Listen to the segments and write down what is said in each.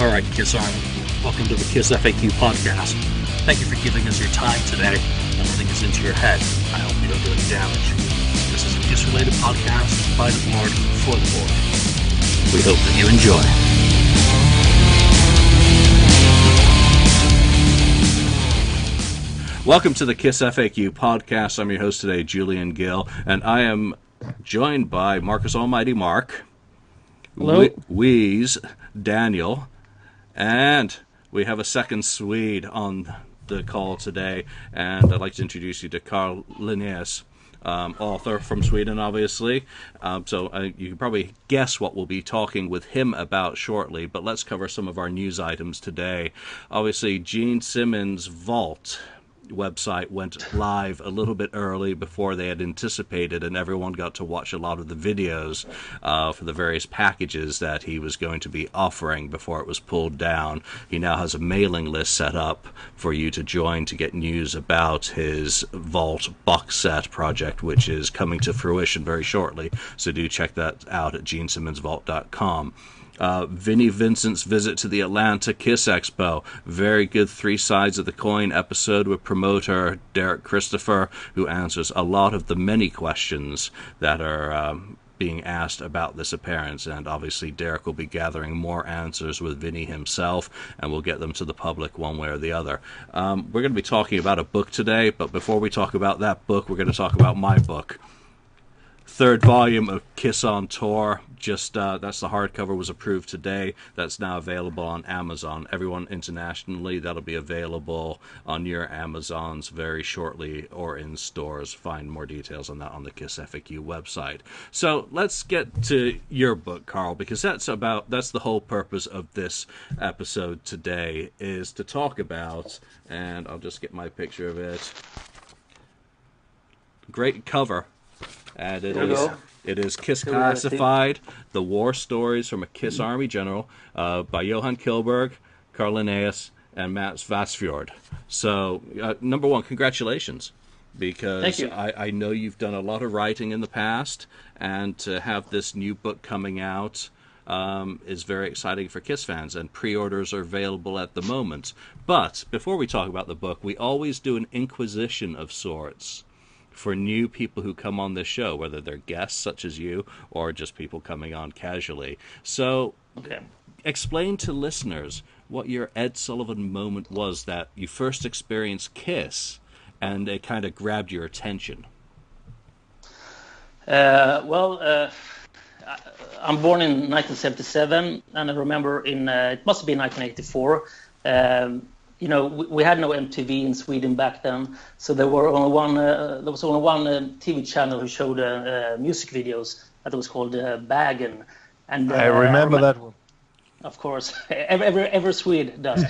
All right, Kiss Army, welcome to the KissFAQ podcast. Thank you for giving us your time today and letting us into your head. I hope we don't do any damage. This is a Kiss-related podcast by the board for the board. We hope that you enjoy. Welcome to the KissFAQ podcast. I'm your host today, Julian Gill, and I am joined by Marcus Almighty Mark. Hello. Wheeze, Daniel, and we have a second Swede on the call today, and I'd like to introduce you to Carl Linnaeus, author from Sweden, obviously. You can probably guess what we'll be talking with him about shortly, but let's cover some of our news items today. Obviously, Gene Simmons' Vault website went live a little bit early before they had anticipated, and everyone got to watch a lot of the videos for the various packages that he was going to be offering before it was pulled down. He now has a mailing list set up for you to join to get news about his Vault box set project, which is coming to fruition very shortly, so do check that out at genesimmonsvault.com. Vinnie Vincent's visit to the Atlanta Kiss Expo. Very good Three Sides of the Coin episode with promoter Derek Christopher, who answers a lot of the many questions that are being asked about this appearance. And obviously Derek will be gathering more answers with Vinnie himself, and we'll get them to the public one way or the other. We're going to be talking about a book today, but before we talk about that book, we're going to talk about my book. Third volume of Kiss on Tour. That's the hardcover, was approved today. That's now available on Amazon. Everyone internationally, that'll be available on your Amazons very shortly or in stores. Find more details on that on the KissFAQ website. So let's get to your book, Carl, because that's the whole purpose of this episode today, is to talk about, and I'll just get my picture of it. Great cover. And it is Kiss Classified, the war stories from a Kiss Army General by Johan Kihlberg, Carl Linnaeus, and Vassfjord. So, number one, congratulations, because I know you've done a lot of writing in the past, and to have this new book coming out is very exciting for Kiss fans, and pre-orders are available at the moment. But before we talk about the book, we always do an inquisition of sorts for new people who come on this show, whether they're guests such as you or just people coming on casually. So explain to listeners what your Ed Sullivan moment was that you first experienced Kiss and it kind of grabbed your attention. I'm born in 1977, and I remember it must have been 1984. We had no MTV in Sweden back then, so there was only one TV channel who showed music videos. That was called Bagen. And I remember that one. Of course, every Swede does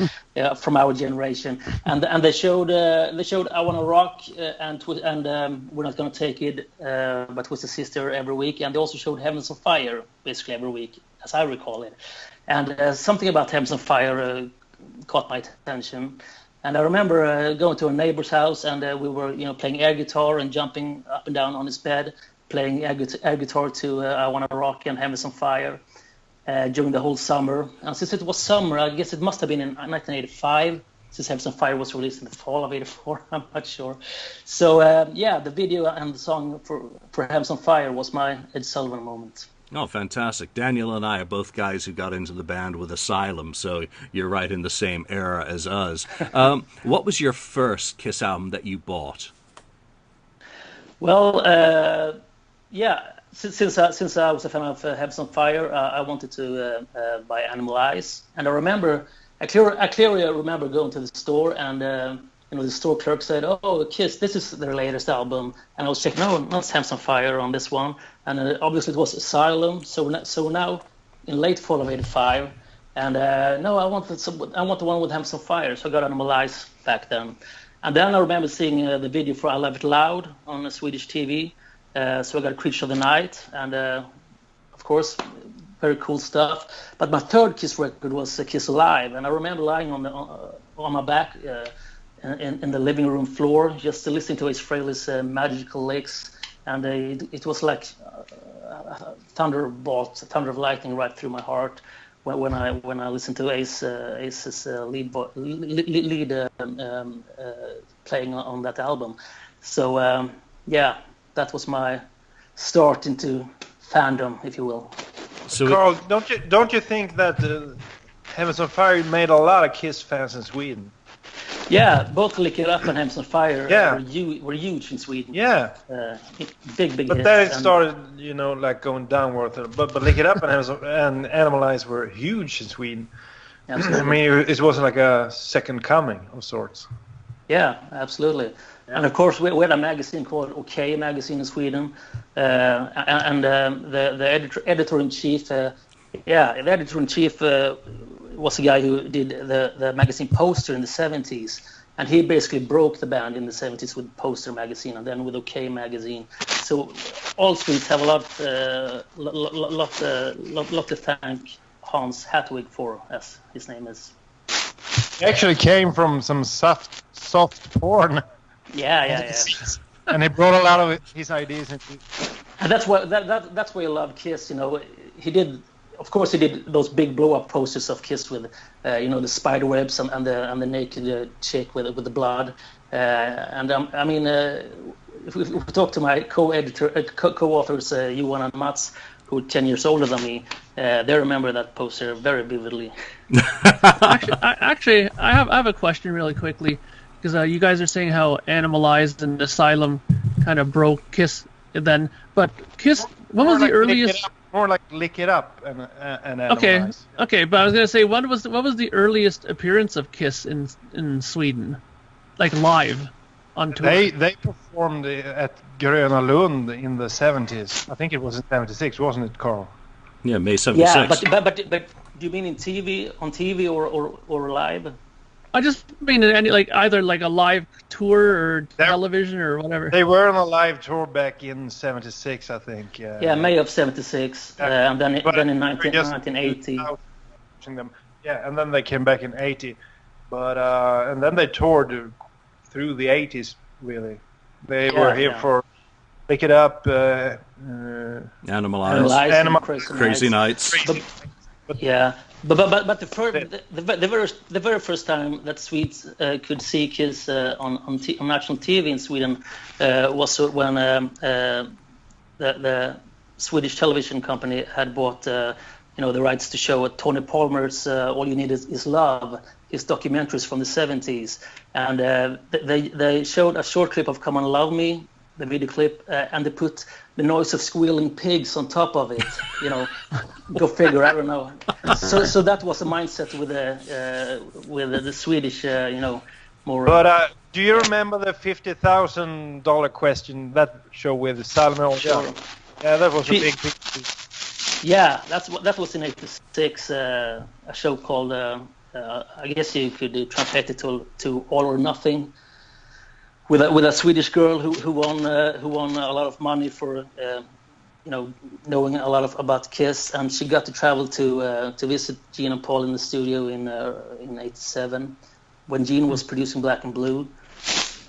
from our generation. And they showed I Wanna Rock and We're Not Gonna Take It, but Twisted Sister every week. And they also showed Heavens on Fire basically every week, as I recall it. And something about Heavens on Fire caught my attention, and I remember going to a neighbor's house, and we were playing air guitar and jumping up and down on his bed, playing air guitar to I Wanna Rock and Heavens on Fire during the whole summer. And since it was summer, I guess it must have been in 1985, since Heavens on Fire was released in the fall of '84. I'm not sure. So the video and the song for Heavens on Fire was my Ed Sullivan moment. Oh, fantastic. Daniel and I are both guys who got into the band with Asylum, so you're right in the same era as us. What was your first Kiss album that you bought? Well, since I was a fan of Heavens on Fire, I wanted to buy Animal Eyes. And I clearly remember going to the store, and the store clerk said, "Oh, Kiss, this is their latest album." And I was checking, no, not Heavens on Fire on this one. And obviously it was Asylum. So now, in late fall of '85, and I want the one with Heavens on Fire. So I got Animal Eyes back then. And then I remember seeing the video for I Love It Loud on Swedish TV. So I got Creature of the Night, and of course, very cool stuff. But my third Kiss record was Kiss Alive, and I remember lying on my back in the living room floor, just listening to Ace Frehley's magical licks, and it was like thunder of lightning right through my heart when I listened to Ace's lead playing on that album. So that was my start into fandom, if you will. So Carl, don't you think that Heavens on Fire made a lot of Kiss fans in Sweden? Yeah, both Lick It Up and Heavens on Fire were huge in Sweden. Yeah, big but hits. then it started, like going downward. But Lick It Up and Animalize were huge in Sweden. Absolutely. I mean, it was like a second coming of sorts. Yeah, absolutely. Yeah. And of course, we had a magazine called OK Magazine in Sweden, and the editor-in-chief. The editor-in-chief was a guy who did the magazine Poster in the 70s, and he basically broke the band in the 70s with Poster magazine and then with OK Magazine. So all Swedes have a lot to thank Hans Hartwig for, as his name is. He actually came from some soft porn. Yeah. And he brought a lot of his ideas into. And that's why you love Kiss. He did those big blow-up posters of Kiss with, the spider webs and the naked chick with the blood. If we talk to my co-authors Johan and Mats, who are 10 years older than me, they remember that poster very vividly. Actually, I have a question really quickly, because you guys are saying how Animalized and Asylum kind of broke Kiss then, but Kiss, what was the earliest? More like Lick It Up and Animalize. Okay, but I was gonna say, what was the earliest appearance of Kiss in Sweden, like live on tour? They performed at Gröna Lund in the 70s. I think it was in 76, wasn't it, Carl? Yeah, May 76. Yeah, but do you mean on TV or live? I just mean either a live tour or television or whatever. They were on a live tour back in 76, I think. Yeah, May of 76, and then in 1980. Them. Yeah, and then they came back in 80, but and then they toured through the 80s. Really, they were here for Pick It Up, Animalize, Crazy Nights. But the very first time that Swedes could see Kiss on national TV in Sweden was when the Swedish television company had bought the rights to show Tony Palmer's All You Need Is Love, his documentaries from the 70s, and they showed a short clip of Come On Love Me, the video clip, and they put the noise of squealing pigs on top of it. Go figure. I don't know. So that was a mindset with the Swedish, more. But do you remember the $50,000 question, that show with Salme? Sure. Yeah, that was a big. Yeah, that was in '86. A show called I guess you could translate it to All or Nothing. With a Swedish girl who won a lot of money for knowing a lot about Kiss, and she got to travel to visit Gene and Paul in the studio in '87 when Gene was producing Black and Blue,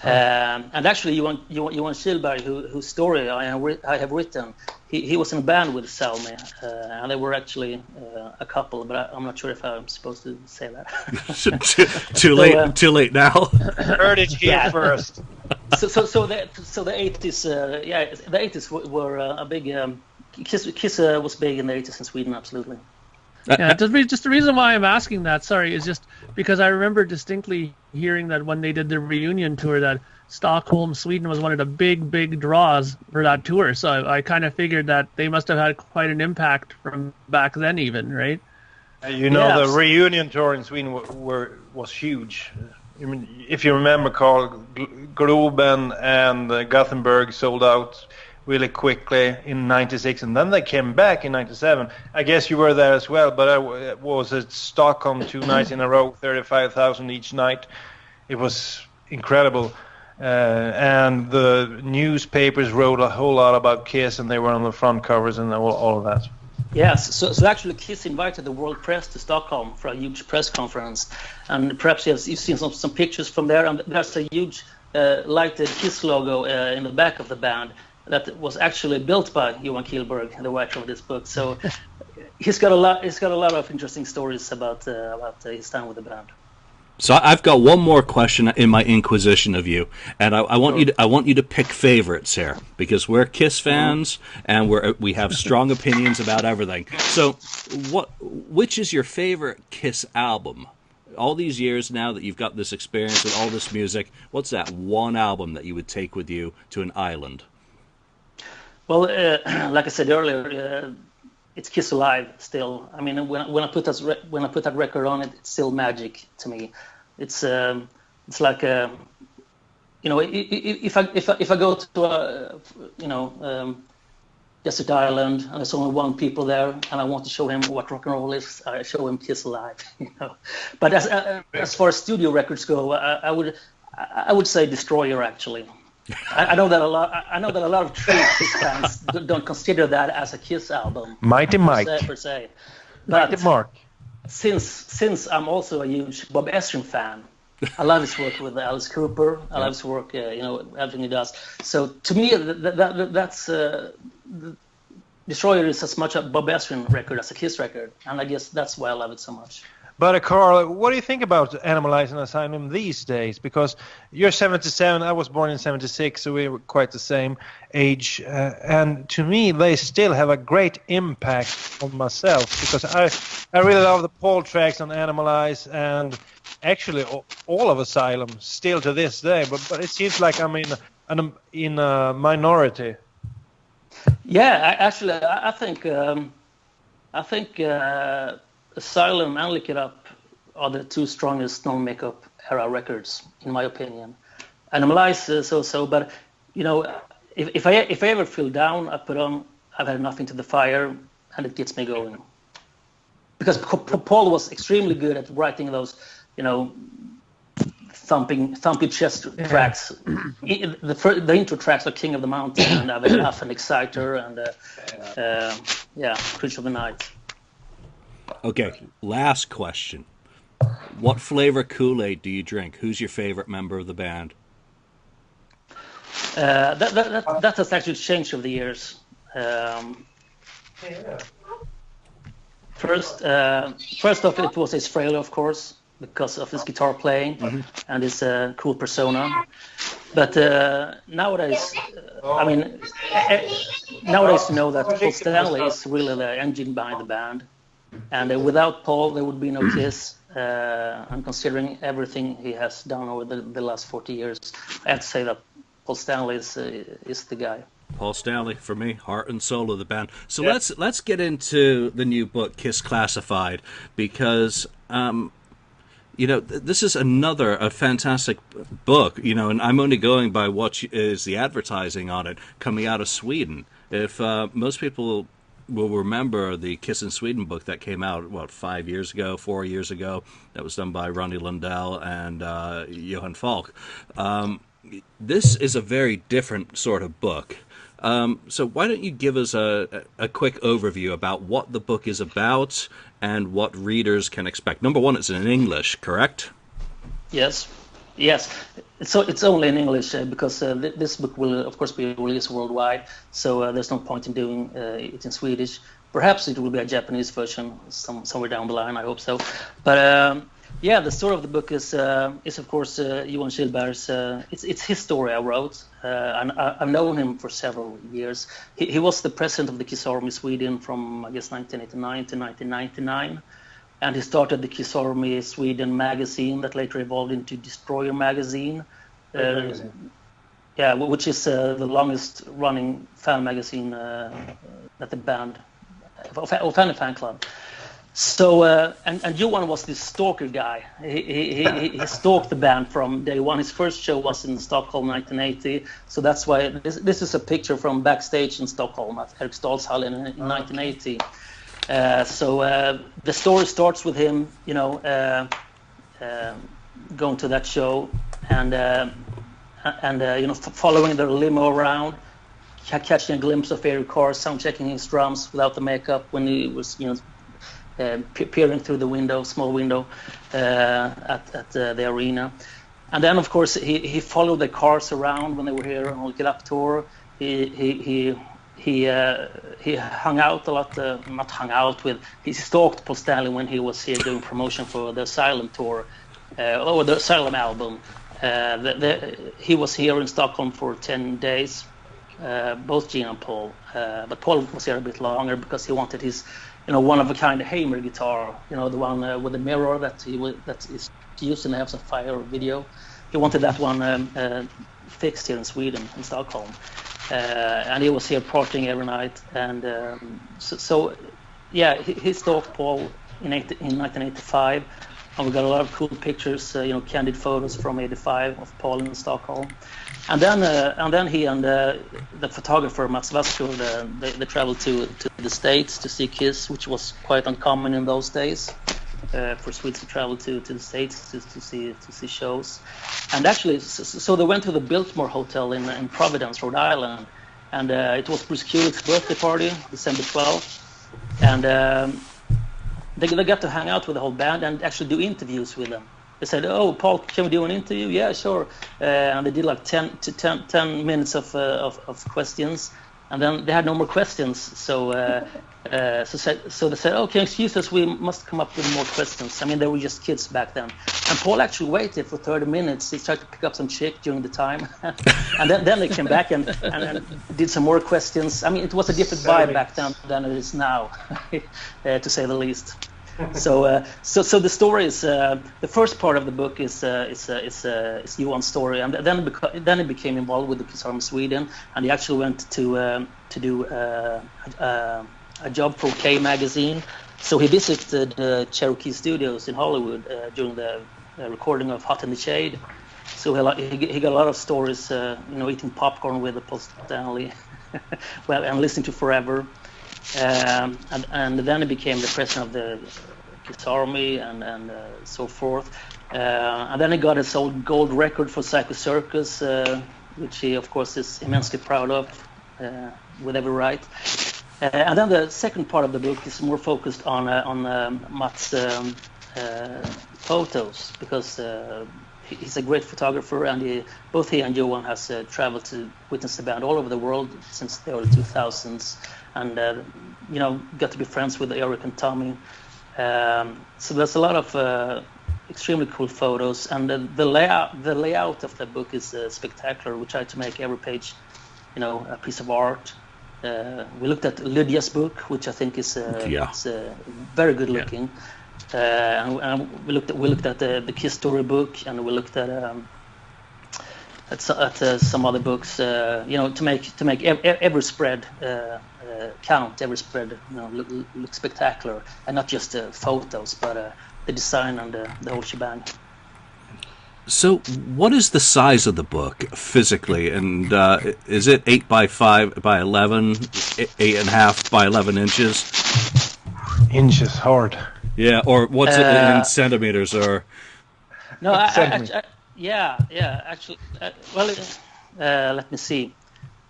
and actually Johan Kihlberg, whose story I have written, he was in a band with Salme, and they were actually a couple, but I'm not sure if I'm supposed to say that. Too late now. Heard it here first. So the 80s, the 80s were a big. Kiss was big in the 80s in Sweden, absolutely. Yeah, just the reason why I'm asking that, sorry, is just because I remember distinctly hearing that when they did the reunion tour, that Stockholm, Sweden was one of the big draws for that tour. So I kind of figured that they must have had quite an impact from back then, even, right? The reunion tour in Sweden was huge. I mean, if you remember, Carl, Globen and Gothenburg sold out really quickly in '96, and then they came back in '97. I guess you were there as well, but I was at Stockholm 2 nights in a row, 35,000 each night. It was incredible. And the newspapers wrote a whole lot about Kiss, and they were on the front covers and all of that. Yes, so actually Kiss invited the world press to Stockholm for a huge press conference, and perhaps you've seen some pictures from there, and there's a huge lighted Kiss logo in the back of the band that was actually built by Johan Kihlberg, the writer of this book. So he's got a lot of interesting stories about his time with the band. So I've got one more question in my inquisition of you, and I want you to pick favorites here, because we're Kiss fans and we have strong opinions about everything. So which is your favorite Kiss album? All these years now that you've got this experience with all this music, what's that one album that you would take with you to an island? Well, like I said earlier, it's Kiss Alive still. I mean, when I put that record on, it's still magic to me. It's like if I go to a desert island and there's only one people there and I want to show him what rock and roll is, I show him Kiss Alive. But as far as studio records go, I would say Destroyer actually. I know that a lot of true Kiss fans don't consider that as a Kiss album. Mighty Mike per se. Mighty Mark. Since I'm also a huge Bob Ezrin fan, I love his work with Alice Cooper. I love his work, everything he does. So to me, that's Destroyer is as much a Bob Ezrin record as a Kiss record, and I guess that's why I love it so much. But Carl, what do you think about Animalize and Asylum these days? Because you're 77, I was born in 76, so we were quite the same age. And to me, they still have a great impact on myself, because I really love the Paul tracks on Animalize and actually all of Asylum still to this day. But it seems like I'm in a minority. Yeah, I think Asylum and Lick It Up are the two strongest non-makeup era records, in my opinion. Animalize so, but if I ever feel down, I put on I've Had Nothing to the Fire, and it gets me going. Because Paul was extremely good at writing those, thumping chest tracks. The intro tracks are King of the Mountain and I've Had Enough and Exciter and Creature of the Night. Okay, last question. What flavor Kool-Aid do you drink? Who's your favorite member of the band? That has actually changed over the years. First off, it was his Frail, of course, because of his guitar playing and his cool persona. But nowadays, nowadays you know that Paul Stanley is really the engine behind the band. And without Paul, there would be no Kiss. And considering everything he has done over the last 40 years, I have to say that Paul Stanley is the guy. Paul Stanley, for me, heart and soul of the band. So let's get into the new book, Kiss Classified, because this is a fantastic book, and I'm only going by what is the advertising on it coming out of Sweden. If most people will remember the Kiss in Sweden book that came out, 4 years ago, that was done by Ronnie Lundell and Johan Falk. This is a very different sort of book. So why don't you give us a quick overview about what the book is about and what readers can expect? Number one, it's in English, correct? Yes. So it's only in English because this book will, of course, be released worldwide. So there's no point in doing it in Swedish. Perhaps it will be a Japanese version somewhere down the line. I hope so. But the story of the book is of course Johan Kihlberg's. It's his story I wrote, and I've known him for several years. He was the president of the Kiss Army Sweden from I guess 1989 to 1999. And he started the Kiss Army Sweden magazine that later evolved into Destroyer magazine. Which is the longest running fan magazine at the band, or fan club. So, and Johan was this stalker guy. He stalked the band from day one. His first show was in Stockholm, 1980. So that's why this is a picture from backstage in Stockholm at Eriksdalshallen in 1980. So the story starts with him, going to that show and following their limo around, catching a glimpse of Eric Carr sound checking his drums without the makeup when he was, peering through the small window at the arena. And then, of course, he followed the Cars around when they were here on Lick It Up tour. He he hung out a lot, not hung out with. He stalked Paul Stanley when he was here doing promotion for the Asylum tour, or the Asylum album. He was here in Stockholm for 10 days, both Gene and Paul. But Paul was here a bit longer because he wanted his, one-of-a-kind Hamer guitar, the one with the mirror that is used in the Heavens on Fire video. He wanted that one fixed here in Sweden, in Stockholm. And he was here partying every night. And he stalked Paul in 1985. And we got a lot of cool pictures, candid photos from '85 of Paul in Stockholm. And then he and the photographer Mats Vassfjord, they traveled to the States to see Kiss, which was quite uncommon in those days for Swedes to travel to the States to see shows. And actually, so they went to the Biltmore Hotel in Providence, Rhode Island, and it was Bruce Kulick's birthday party, December 12th, and they got to hang out with the whole band and actually do interviews with them. They said, "Oh, Paul, can we do an interview?" "Yeah, sure." And they did like 10 minutes of questions, and then they had no more questions. So they said, "Okay, excuse us, we must come up with more questions." I mean, they were just kids back then. And Paul actually waited for 30 minutes. He tried to pick up some chick during the time, and then they came back and did some more questions. I mean, it was a different vibe back then than it is now, to say the least. So the story is the first part of the book is Johan's story, and then he became involved with the Kiss Army Sweden, and he actually went to do a job for K magazine. So he visited Cherokee Studios in Hollywood during the recording of Hot in the Shade. So he got a lot of stories, eating popcorn with Paul Stanley, and listening to Forever. And then he became the president of the Kiss Army and so forth. And then he got his old gold record for Psycho Circus, which he, of course, is immensely proud of, with every right. And then the second part of the book is more focused on Mats' photos, because he's a great photographer, and both he and Johan has traveled to witness the band all over the world since the early 2000s, and got to be friends with Eric and Tommy. So there's a lot of extremely cool photos, and the layout of the book is spectacular. We try to make every page, a piece of art. We looked at Lydia's book, which I think is very good looking. And we looked at the Kiss Story book, and we looked at some other books, to make every spread count, every spread look spectacular, and not just photos, but the design and the whole shebang. So, what is the size of the book physically, and is it 8 by 5 by 11, 8.5 by 11 inches? Inches, hard. Yeah, or what's it in centimeters, or? No, actually, let me see.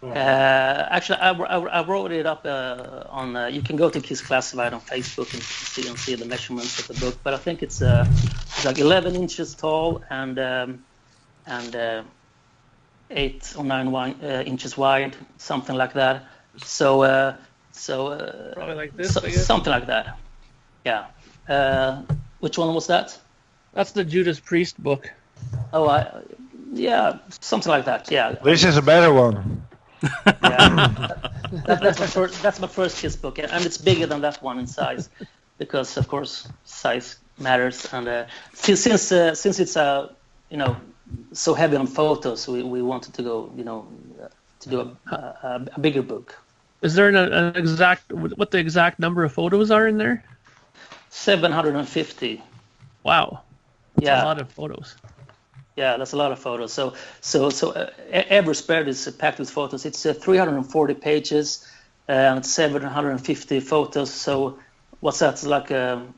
Actually, I wrote it up on. You can go to Kiss Classified on Facebook and see the measurements of the book. But I think it's like 11 inches tall and 8 or 9 inches wide, something like that. So probably like this, I guess. Something like that. Yeah. Which one was that? That's the Judas Priest book. Oh, something like that. Yeah. This is a better one. Yeah. That's my first Kiss book, and it's bigger than that one in size, because of course size matters. And since it's so heavy on photos, we wanted to go to do a bigger book. Is there an exact what the exact number of photos are in there? 750. Wow. That's a lot of photos. Yeah, that's a lot of photos. So every spread is packed with photos. It's 340 pages and 750 photos. So what's that? It's like 2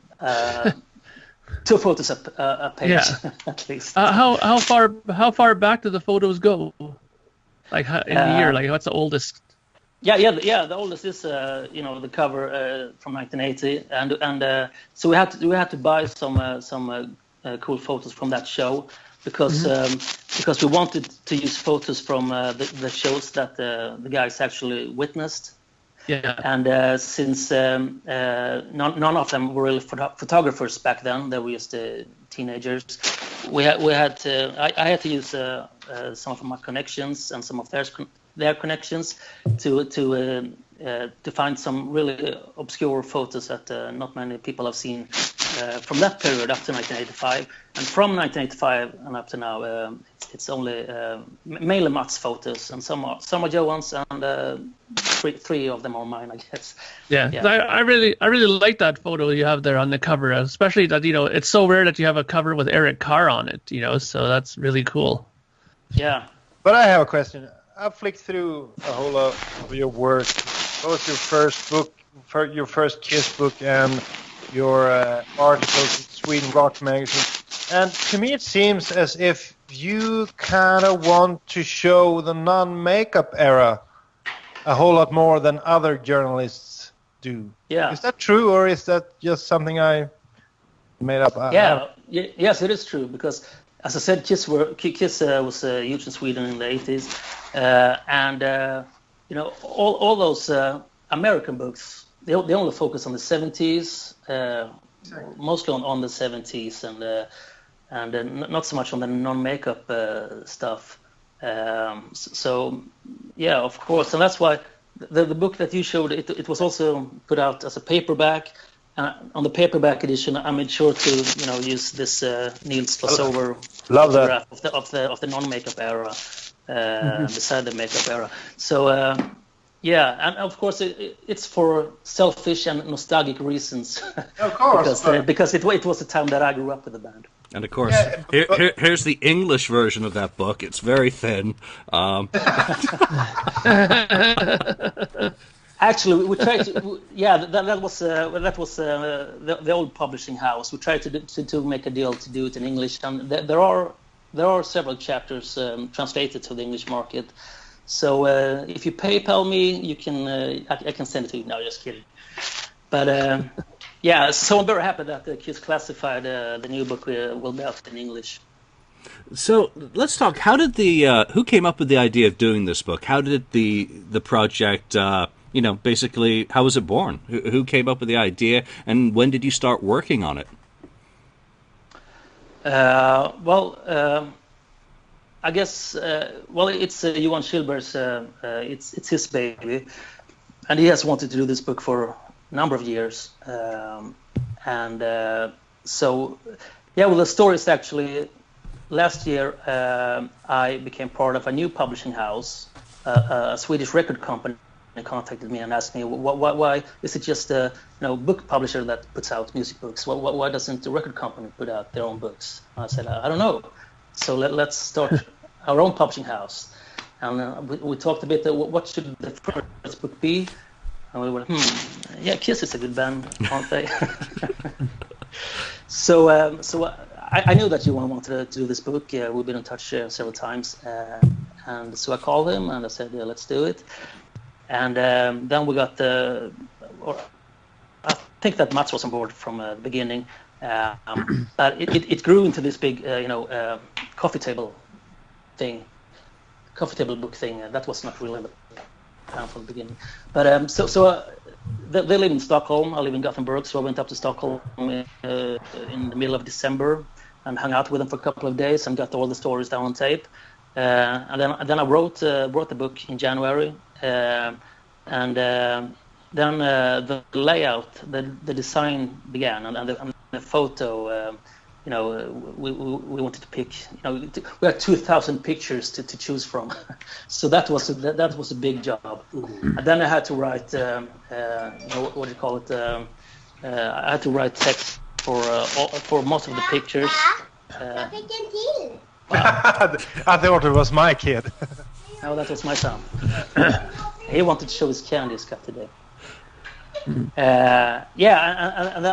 photos a page, at least. How far back do the photos go? Like in the year? Like what's the oldest? Yeah. The oldest is the cover from 1980, and so we had to buy some cool photos from that show. Because we wanted to use photos from the shows that the guys actually witnessed, Yeah. And since none of them were really photographers back then, they were just teenagers, I had to use some of my connections and some of their connections to find some really obscure photos that not many people have seen from that period up to 1985. And from 1985 and up to now, it's only mainly Mats photos, and some are Johan's, and three of them are mine, I guess. Yeah. I really like that photo you have there on the cover, especially that, you know, it's so rare that you have a cover with Eric Carr on it, you know, so that's really cool. Yeah. But I have a question. I flicked through a whole lot of your work, both your first book, your first Kiss book, and your articles in Sweden Rock magazine. And to me, it seems as if you kind of want to show the non-makeup era a whole lot more than other journalists do. Yeah. Is that true, or is that just something I made up? Yes, it is true, because as I said, Kiss was huge in Sweden in the 80s, and you know, all those American books, they only focus on the 70s, mostly on the 70s, and not so much on the non-makeup stuff. So yeah, of course, and that's why the book that you showed, it was also put out as a paperback. On the paperback edition, I made sure to use this Niels Glassover photograph of the non-makeup era beside the makeup era. So yeah, and of course it's for selfish and nostalgic reasons. Of course, because it was the time that I grew up with the band. And of course, here's the English version of that book. It's very thin. Actually, we tried to. Yeah, that was the old publishing house. We tried to make a deal to do it in English, and there are several chapters translated to the English market. So if you PayPal me, you can I can send it to you. No, just kidding. But yeah, so I'm very happy that the Kiss Classified, the new book, will be out in English. So let's talk. How did who came up with the idea of doing this book? How did the project? Basically, how was it born? Who came up with the idea, and when did you start working on it? I guess, it's Johan Kihlberg's, it's his baby, and he has wanted to do this book for a number of years. The story is actually, last year I became part of a new publishing house, a Swedish record company. Contacted me and asked me why is it just a book publisher that puts out music books? Why doesn't the record company put out their own books? And I said, I don't know. So let's start our own publishing house. And we talked a bit. What should the first book be? And we went, Kiss is a good band, aren't they? So I knew that Johan wanted to do this book. We've been in touch several times, and so I called him and I said, let's do it. And then we got I think that Mats was on board from the beginning, but it grew into this big, coffee table book thing. That was not really the plan from the beginning. But they live in Stockholm. I live in Gothenburg, so I went up to Stockholm in the middle of December and hung out with them for a couple of days and got all the stories down on tape. And then I wrote the book in January. Then the layout, the design began, and the photo. We wanted to pick. We had 2,000 pictures to choose from, so that was a big job. And then I had to write. What do you call it? I had to write text for most of the pictures. I thought it was my kid. No, that was my son. He wanted to show his candy cup today. And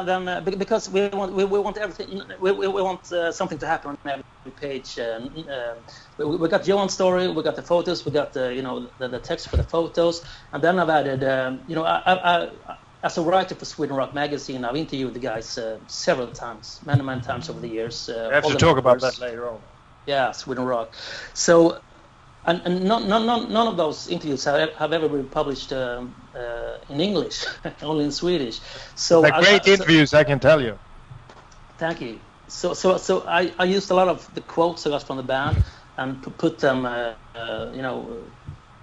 then because we want everything, we want something to happen on every page. We got Johan's story, we got the photos, we got the text for the photos, and then I've added. I as a writer for Sweden Rock magazine, I've interviewed the guys several times, many times over the years. We have to talk about that later on. Yeah, Sweden Rock. So, and none of those interviews have ever been published in English, only in Swedish. So great interviews, I can tell you. Thank you. So I used a lot of the quotes I got from the band and put them,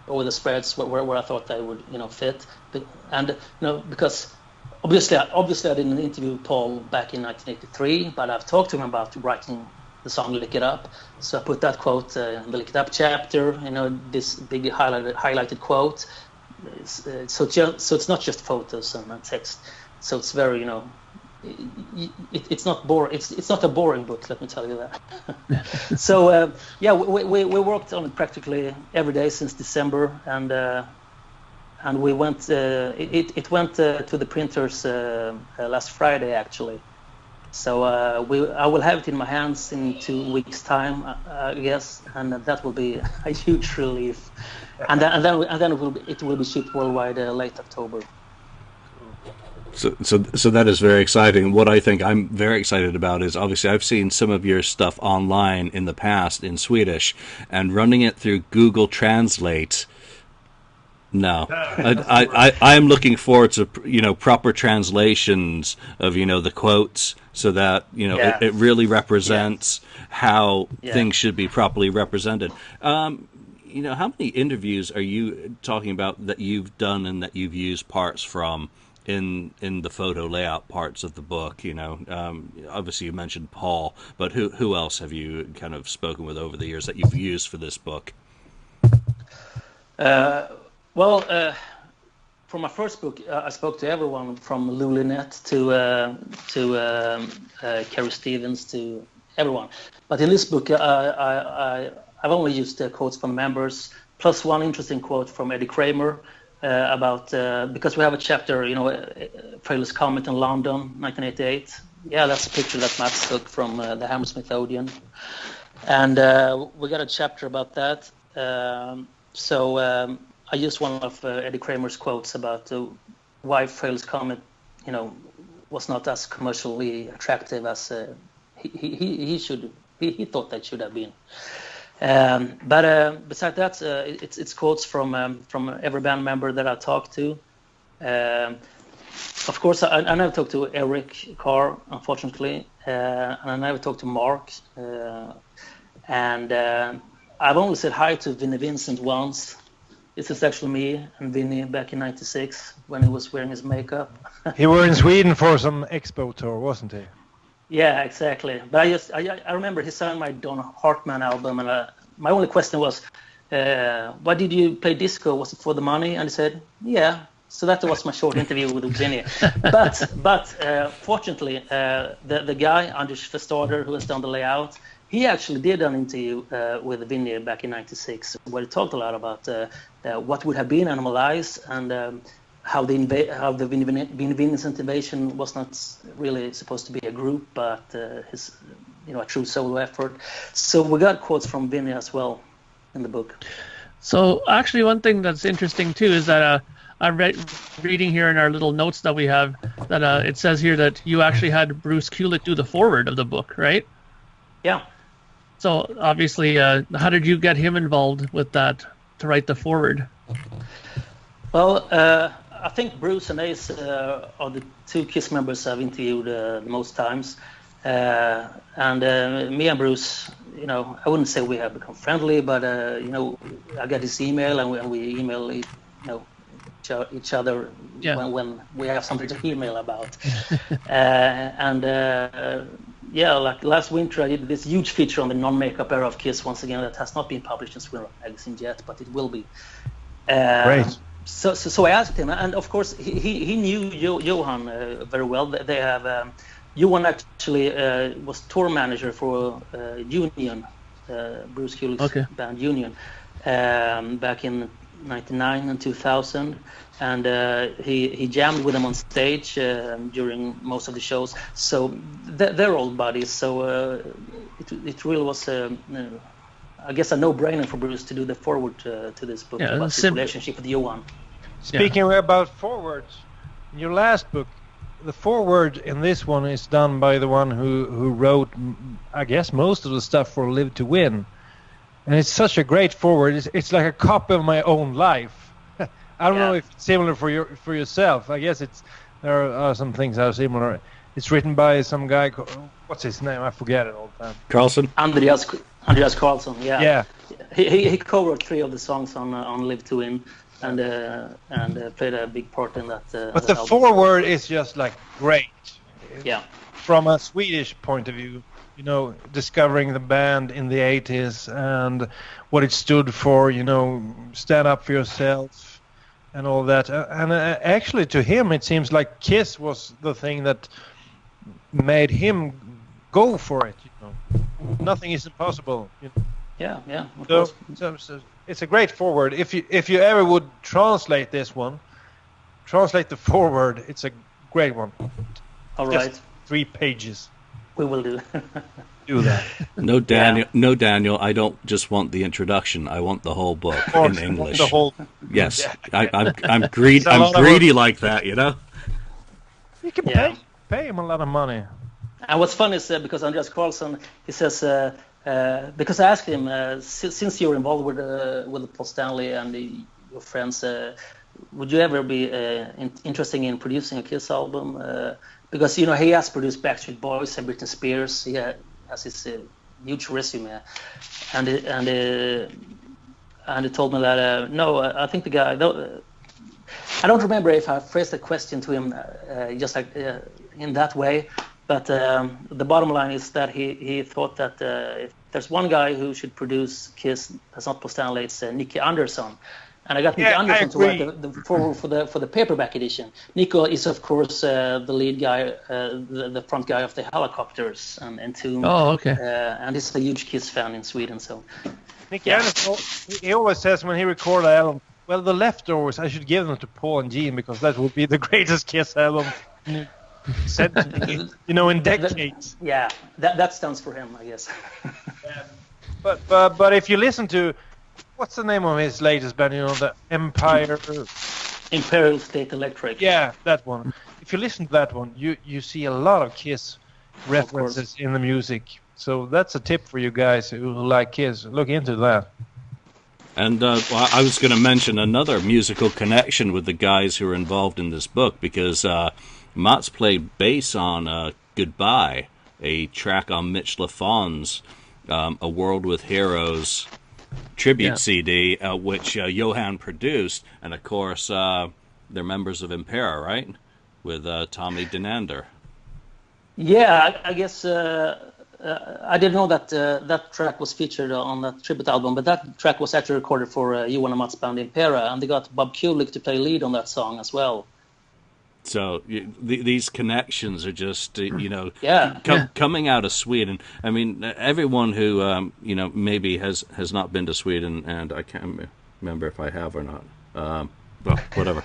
over the spreads where I thought they would, fit. And because obviously I didn't interview Paul back in 1983, but I've talked to him about writing the song "Lick It Up." So I put that quote in the "Lick It Up" chapter. This big highlighted quote. So it's not just photos and text. So it's very, it's not boring. It's not a boring book, let me tell you that. So we worked on it practically every day since December, and we went. It went to the printers last Friday actually. So I will have it in my hands in 2 weeks' time, I guess, and that will be a huge relief. And then it will be shipped worldwide late October. So that is very exciting. What I think I'm very excited about is obviously I've seen some of your stuff online in the past in Swedish, and running it through Google Translate. No, I am looking forward to proper translations of the quotes, so that it really represents how things should be properly represented. How many interviews are you talking about that you've done and that you've used parts from in the photo layout parts of the book? Obviously you mentioned Paul, but who else have you kind of spoken with over the years that you've used for this book? For my first book, I spoke to everyone from Lou Lynette to Carrie Stevens, to everyone. But in this book, I've only used quotes from members, plus one interesting quote from Eddie Kramer about because we have a chapter, Frehley's Comet in London, 1988. Yeah, that's a picture that Matt took from the Hammersmith Odeon, and we got a chapter about that. I used one of Eddie Kramer's quotes about why Frehley's Comet, was not as commercially attractive as he thought that should have been. But besides that, it's quotes from every band member that I talked to. Of course, I never talked to Eric Carr, unfortunately, and I never talked to Mark. And I've only said hi to Vinnie Vincent once. This is actually me and Vinnie back in '96 when he was wearing his makeup. He were in Sweden for some expo tour, wasn't he? Yeah, exactly. But I remember he signed my Don Hartman album, and my only question was, why did you play disco? Was it for the money? And he said, yeah. So that was my short interview with Vinnie. But fortunately, the guy, Anders Verstarder, who has done the layout, he actually did an interview with Vinnie back in '96, where he talked a lot about what would have been Animalize, and how the Vinnie Vincent invasion was not really supposed to be a group, but his a true solo effort. So we got quotes from Vinnie as well in the book. So actually, one thing that's interesting too is that I'm reading here in our little notes that we have that it says here that you actually had Bruce Kulick do the foreword of the book, right? Yeah. So obviously, how did you get him involved with that to write the foreword? Well, I think Bruce and Ace are the two KISS members I've interviewed the most times. And me and Bruce, I wouldn't say we have become friendly, but I got his email, and we email each other when we have something to email about. Like last winter I did this huge feature on the non-makeup era of KISS once again that has not been published in Sweden magazine yet, but it will be. Great. So I asked him, and of course he knew Johan very well. They have Johan actually was tour manager for Union, Bruce Kulick's band Union, back in '99 and 2000, and he jammed with them on stage during most of the shows. So they're old buddies. So it really was, I guess, a no-brainer for Bruce to do the foreword to this book about his relationship with Johan. Speaking about forewords, in your last book, the foreword in this one is done by the one who wrote, I guess, most of the stuff for Live to Win. And it's such a great foreword. It's like a copy of my own life. I don't know if it's similar for yourself. I guess there are some things that are similar. It's written by some guy called, what's his name? I forget it all the time. Carlson? Andreas Carlson, yeah. Yeah. He co-wrote 3 of the songs on Live to Win and played a big part in that. But the foreword is just like great. Yeah. From a Swedish point of view, you know, discovering the band in the 80s and what it stood for, you know, stand up for yourself and all that. And actually to him it seems like Kiss was the thing that made him go for it, you know. Nothing is impossible. You know? Yeah. So it's a great foreword. If you ever would translate this one, translate the foreword, it's a great one. All right. Just 3 pages. We will do. Do that. No, Daniel. Yeah. No, Daniel. I don't just want the introduction. I want the whole book in English. The whole. Yes, yeah. I'm greedy. I'm greedy like that. You know. You can pay him a lot of money. And what's funny is because Andreas Carlson, he says, because I asked him, since you're involved with the Paul Stanley and your friends, would you ever be interested in producing a Kiss album? Because, you know, he has produced Backstreet Boys and Britney Spears. He has his huge resume. And he told me that, no, I think the guy... I don't remember if I phrased the question to him just like in that way. But the bottom line is that he thought that if there's one guy who should produce Kiss that's not Paul Stanley, it's Nicky Anderson. And I got Nicky Anderson to write the foreword for the paperback edition. Nico is, of course, the lead guy, the front guy of the Helicopters and Tomb. Oh, okay. And he's a huge Kiss fan in Sweden. So Nicky Anderson, he always says when he recorded the album, well, the leftovers, I should give them to Paul and Gene because that would be the greatest Kiss album you know, in decades. That stands for him, I guess. But if you listen to, what's the name of his latest band? You know, the Imperial State Electric. Yeah, that one. If you listen to that one, you see a lot of Kiss references in the music. So that's a tip for you guys who like Kiss. Look into that. And I was going to mention another musical connection with the guys who are involved in this book because Mats played bass on Goodbye, a track on Mitch Lafon's A World with Heroes tribute CD, which Johan produced. And, of course, they're members of Impera, right? With Tommy Denander. Yeah, I guess... I didn't know that that track was featured on that tribute album, but that track was actually recorded for Johan and Mats' band Impera, and they got Bob Kulick to play lead on that song as well. So these connections are just, you know, coming out of Sweden. I mean, everyone who, you know, maybe has not been to Sweden, and I can't remember if I have or not. Well, whatever.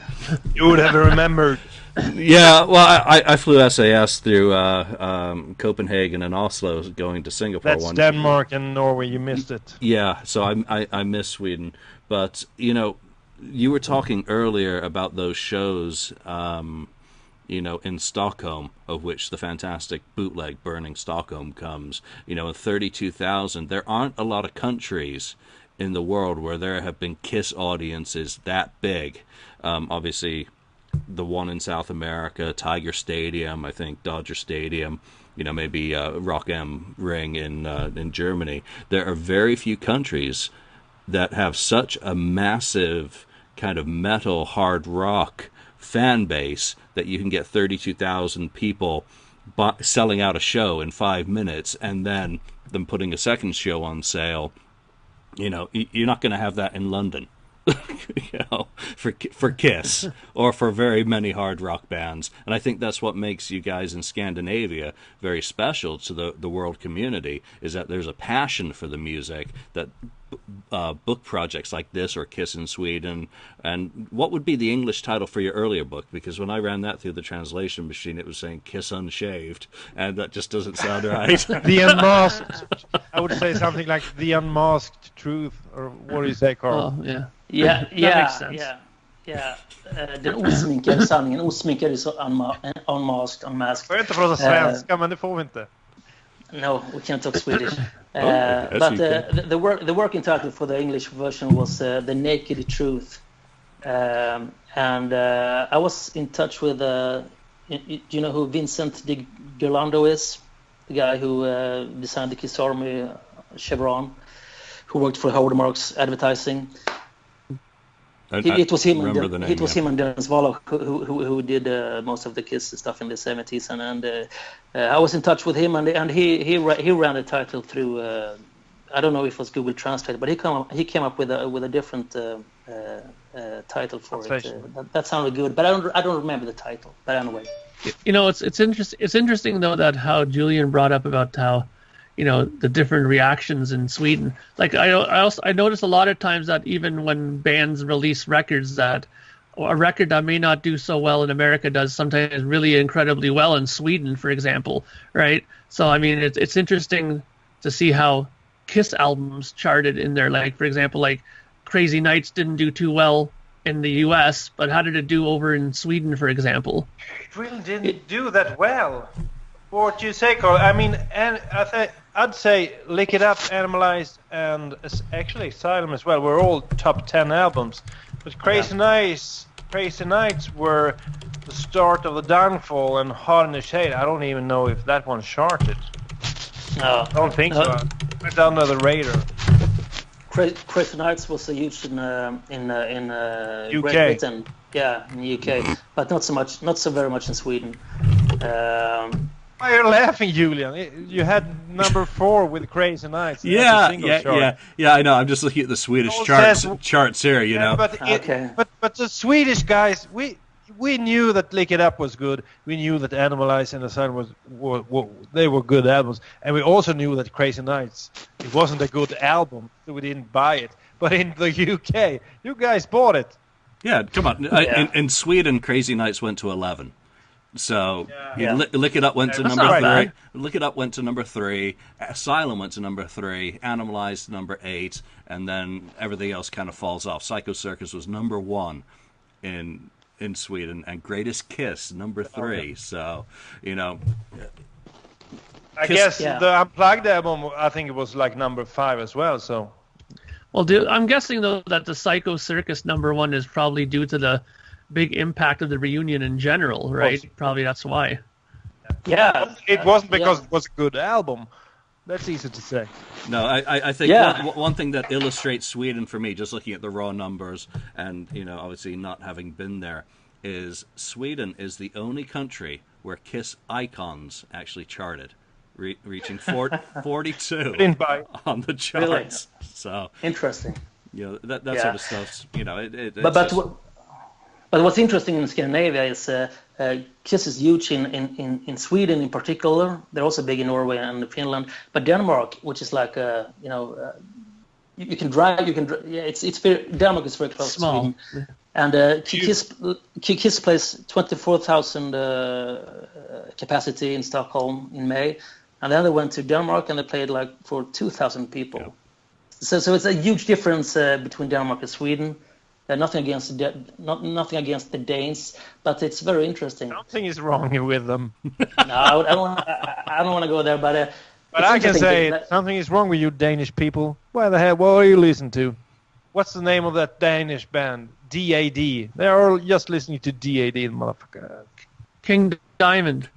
You would have remembered. Yeah, well, I flew SAS through Copenhagen and Oslo, going to Singapore. That's Denmark and Norway. You missed it. Yeah, so I miss Sweden. But, you know, you were talking earlier about those shows, you know, in Stockholm, of which the fantastic bootleg Burning Stockholm comes. You know, in 32,000, there aren't a lot of countries in the world where there have been Kiss audiences that big. Obviously, the one in South America, Tiger Stadium, I think Dodger Stadium, you know, maybe Rock am Ring in Germany. There are very few countries that have such a massive kind of metal hard rock fan base that you can get 32,000 people selling out a show in 5 minutes and then them putting a second show on sale. You know, you're not going to have that in London, you know, for Kiss or for very many hard rock bands. And I think that's what makes you guys in Scandinavia very special to the world community, is that there's a passion for the music that book projects like this, or Kiss in Sweden. And what would be the English title for your earlier book? Because when I ran that through the translation machine, it was saying Kiss Unshaved, and that just doesn't sound right. The Unmasked. I would say something like The Unmasked Truth, or what do you say, Carl? Oh, yeah. Yeah, that makes sense. Den osminkade sanningen. Osminkade is unmasked. Får jag inte prata svenska, men det får vi inte. No, we can't talk Swedish. But the working title for the English version was The Naked Truth. And I was in touch with, do you know who Vincent de Gerlando is? The guy who designed the Kiss Army chevron, who worked for Howard Marks Advertising. It was him and Dennis Wallach who did most of the Kiss stuff in the 70s, and I was in touch with him, and he ran the title through I don't know if it was Google Translate, but he came up with a different title for it. That sounded good, but I don't remember the title. But anyway, it's interesting though that how Julian brought up about how the different reactions in Sweden. Like I notice a lot of times that even when bands release records, that a record that may not do so well in America does sometimes really incredibly well in Sweden, for example, right? So I mean, it's interesting to see how Kiss albums charted in there. Like for example, like Crazy Nights didn't do too well in the U.S., but how did it do over in Sweden, for example? It really didn't do that well. What you say, Carl? I mean, and I'd say Lick It Up, Animalized, and actually Asylum as well were all top 10 albums. But Crazy Nights were the start of the downfall, and Hot in the Shade, I don't even know if that one charted. No, I don't think so. Went under the radar. Crazy Nights was huge in UK. Great Britain, yeah, in the UK, but not so very much in Sweden. Why are you laughing, Julian? You had number 4 with Crazy Nights. Yeah, I know. I'm just looking at the Swedish charts here. But the Swedish guys, we knew that Lick It Up was good. We knew that Animalized and Asylum they were good albums, and we also knew that Crazy Nights, it wasn't a good album, so we didn't buy it. But in the UK, you guys bought it. Yeah, come on. In Sweden, Crazy Nights went to 11. So Lick It Up went to number 3. Lick It Up went to number 3. Asylum went to number 3. Animalized number 8, and then everything else kind of falls off. Psycho Circus was number 1 in Sweden, and Greatest Kiss number 3. So I guess the Unplugged album, I think it was like number 5 as well. So, well, I'm guessing though that the Psycho Circus number 1 is probably due to the big impact of the reunion in general, right? Probably that's why. Yeah, it wasn't because it was a good album. That's easy to say. No, I think one thing that illustrates Sweden for me, just looking at the raw numbers and obviously not having been there, is Sweden is the only country where Kiss Icons actually charted, reaching 42 on the charts. Really? So interesting. That sort of stuff. But what's interesting in Scandinavia is Kiss is huge in Sweden in particular. They're also big in Norway and Finland. But Denmark, which is like you can drive. It's very, Denmark is very close to Sweden. And Kiss plays 24,000 capacity in Stockholm in May, and then they went to Denmark and they played like for 2,000 people. Yeah. So it's a huge difference between Denmark and Sweden. Nothing against the Danes, but it's very interesting. Something is wrong with them. No, I don't want to go there, but I can say something is wrong with you Danish people. Why the hell? What are you listening to? What's the name of that Danish band? DAD. They're all just listening to DAD, motherfucker. King Diamond.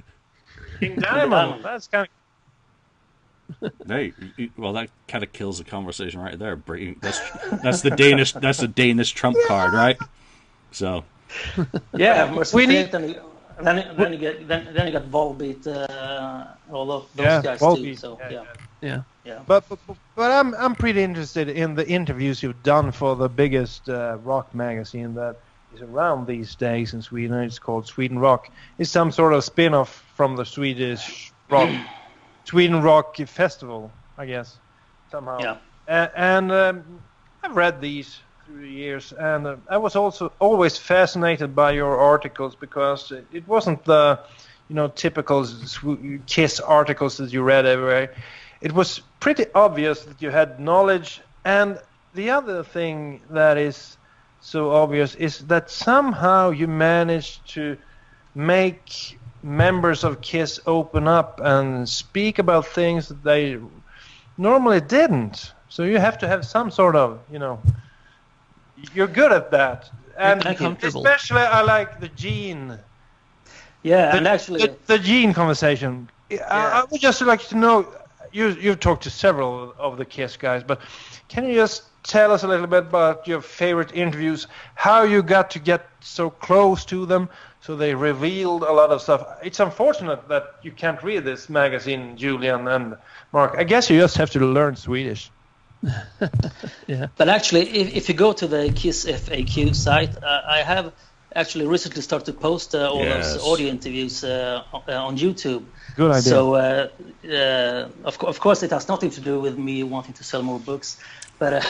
King Diamond. That's kind of. Hey, well, that kind of kills the conversation right there. That's the Danish trump card, right? So, yeah, we need. Then you got Volbeat, all of those guys Volbeat, too. So yeah. But I'm pretty interested in the interviews you've done for the biggest rock magazine that is around these days in Sweden. It's called Sweden Rock. It's some sort of spin-off from the Swedish rock. Sweden Rock Festival, I guess, somehow. Yeah. And I've read these through the years, and I was also always fascinated by your articles because it wasn't the, typical Kiss articles that you read everywhere. It was pretty obvious that you had knowledge, and the other thing that is so obvious is that somehow you managed to make members of Kiss open up and speak about things that they normally didn't. So you have to have some sort of, you're good at that. And comfortable. Especially, I like the gene. Yeah, and actually, the gene conversation. I would just like to know. You've talked to several of the KISS guys, but can you just tell us a little bit about your favorite interviews? How you got to get so close to them, so they revealed a lot of stuff. It's unfortunate that you can't read this magazine, Julian and Mark. I guess you just have to learn Swedish. Yeah. But actually, if you go to the KissFAQ site, I have actually recently started to post all those audio interviews on YouTube. Good idea. So, of course, it has nothing to do with me wanting to sell more books. But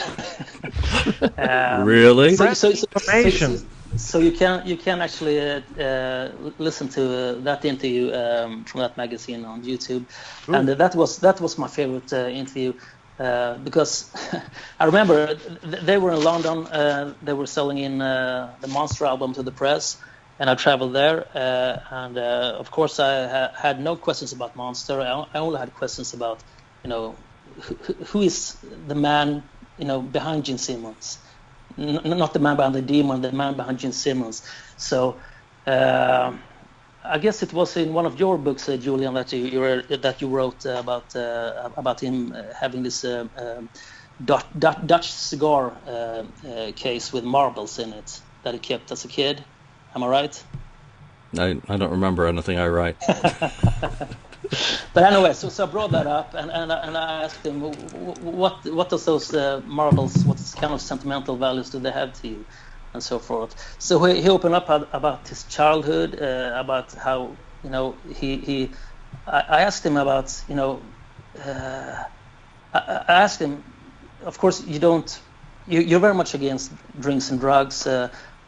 really, so you can actually listen to that interview from that magazine on YouTube. Ooh. And that was my favorite interview. Because I remember they were in London, they were selling in the Monster album to the press, and I traveled there, and of course I had no questions about Monster. I only had questions about, who is the man, behind Gene Simmons, not the man behind the demon, the man behind Gene Simmons. So I guess it was in one of your books, Julian, that you wrote about him having this Dutch cigar case with marbles in it that he kept as a kid. Am I right? I don't remember anything I write. But anyway, so I brought that up, and I asked him, what does those marbles, what kind of sentimental values do they have to you? And so forth. So he opened up about his childhood, about how I asked him about I asked him, of course you're very much against drinks and drugs,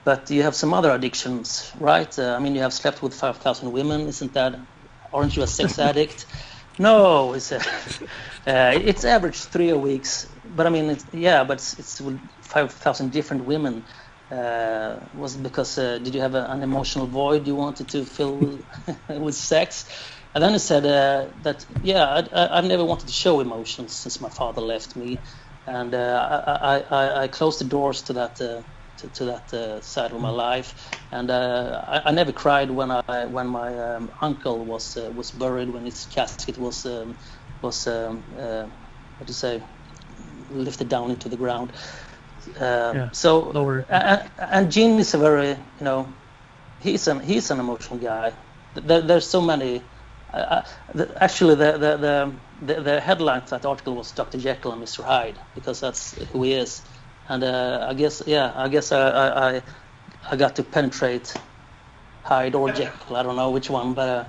but you have some other addictions, right? I mean, you have slept with 5,000 women, aren't you a sex addict? No, he said. It's average 3 a week, but I mean, it's with 5,000 different women. Was it because did you have an emotional void you wanted to fill with sex? And then he said that I've never wanted to show emotions since my father left me, and I closed the doors to that side of my life, and I never cried when my uncle was buried, when his casket was lifted down into the ground. So lower. And Gene is a very he's an emotional guy. There's so many. Actually, the headline to that article was Dr. Jekyll and Mr. Hyde, because that's who he is. And I guess I got to penetrate Hyde or Jekyll. I don't know which one, but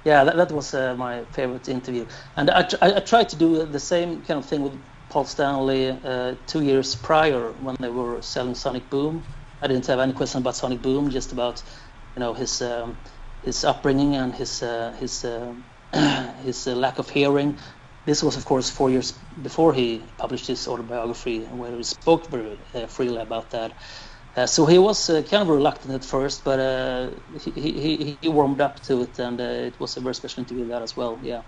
that was my favorite interview. And I tried to do the same kind of thing with Paul Stanley 2 years prior, when they were selling Sonic Boom. I didn't have any question about Sonic Boom, just about his upbringing and his lack of hearing. This was, of course, 4 years before he published his autobiography, where he spoke very freely about that. So he was kind of reluctant at first, but he warmed up to it, and it was a very special interview that as well. Yeah.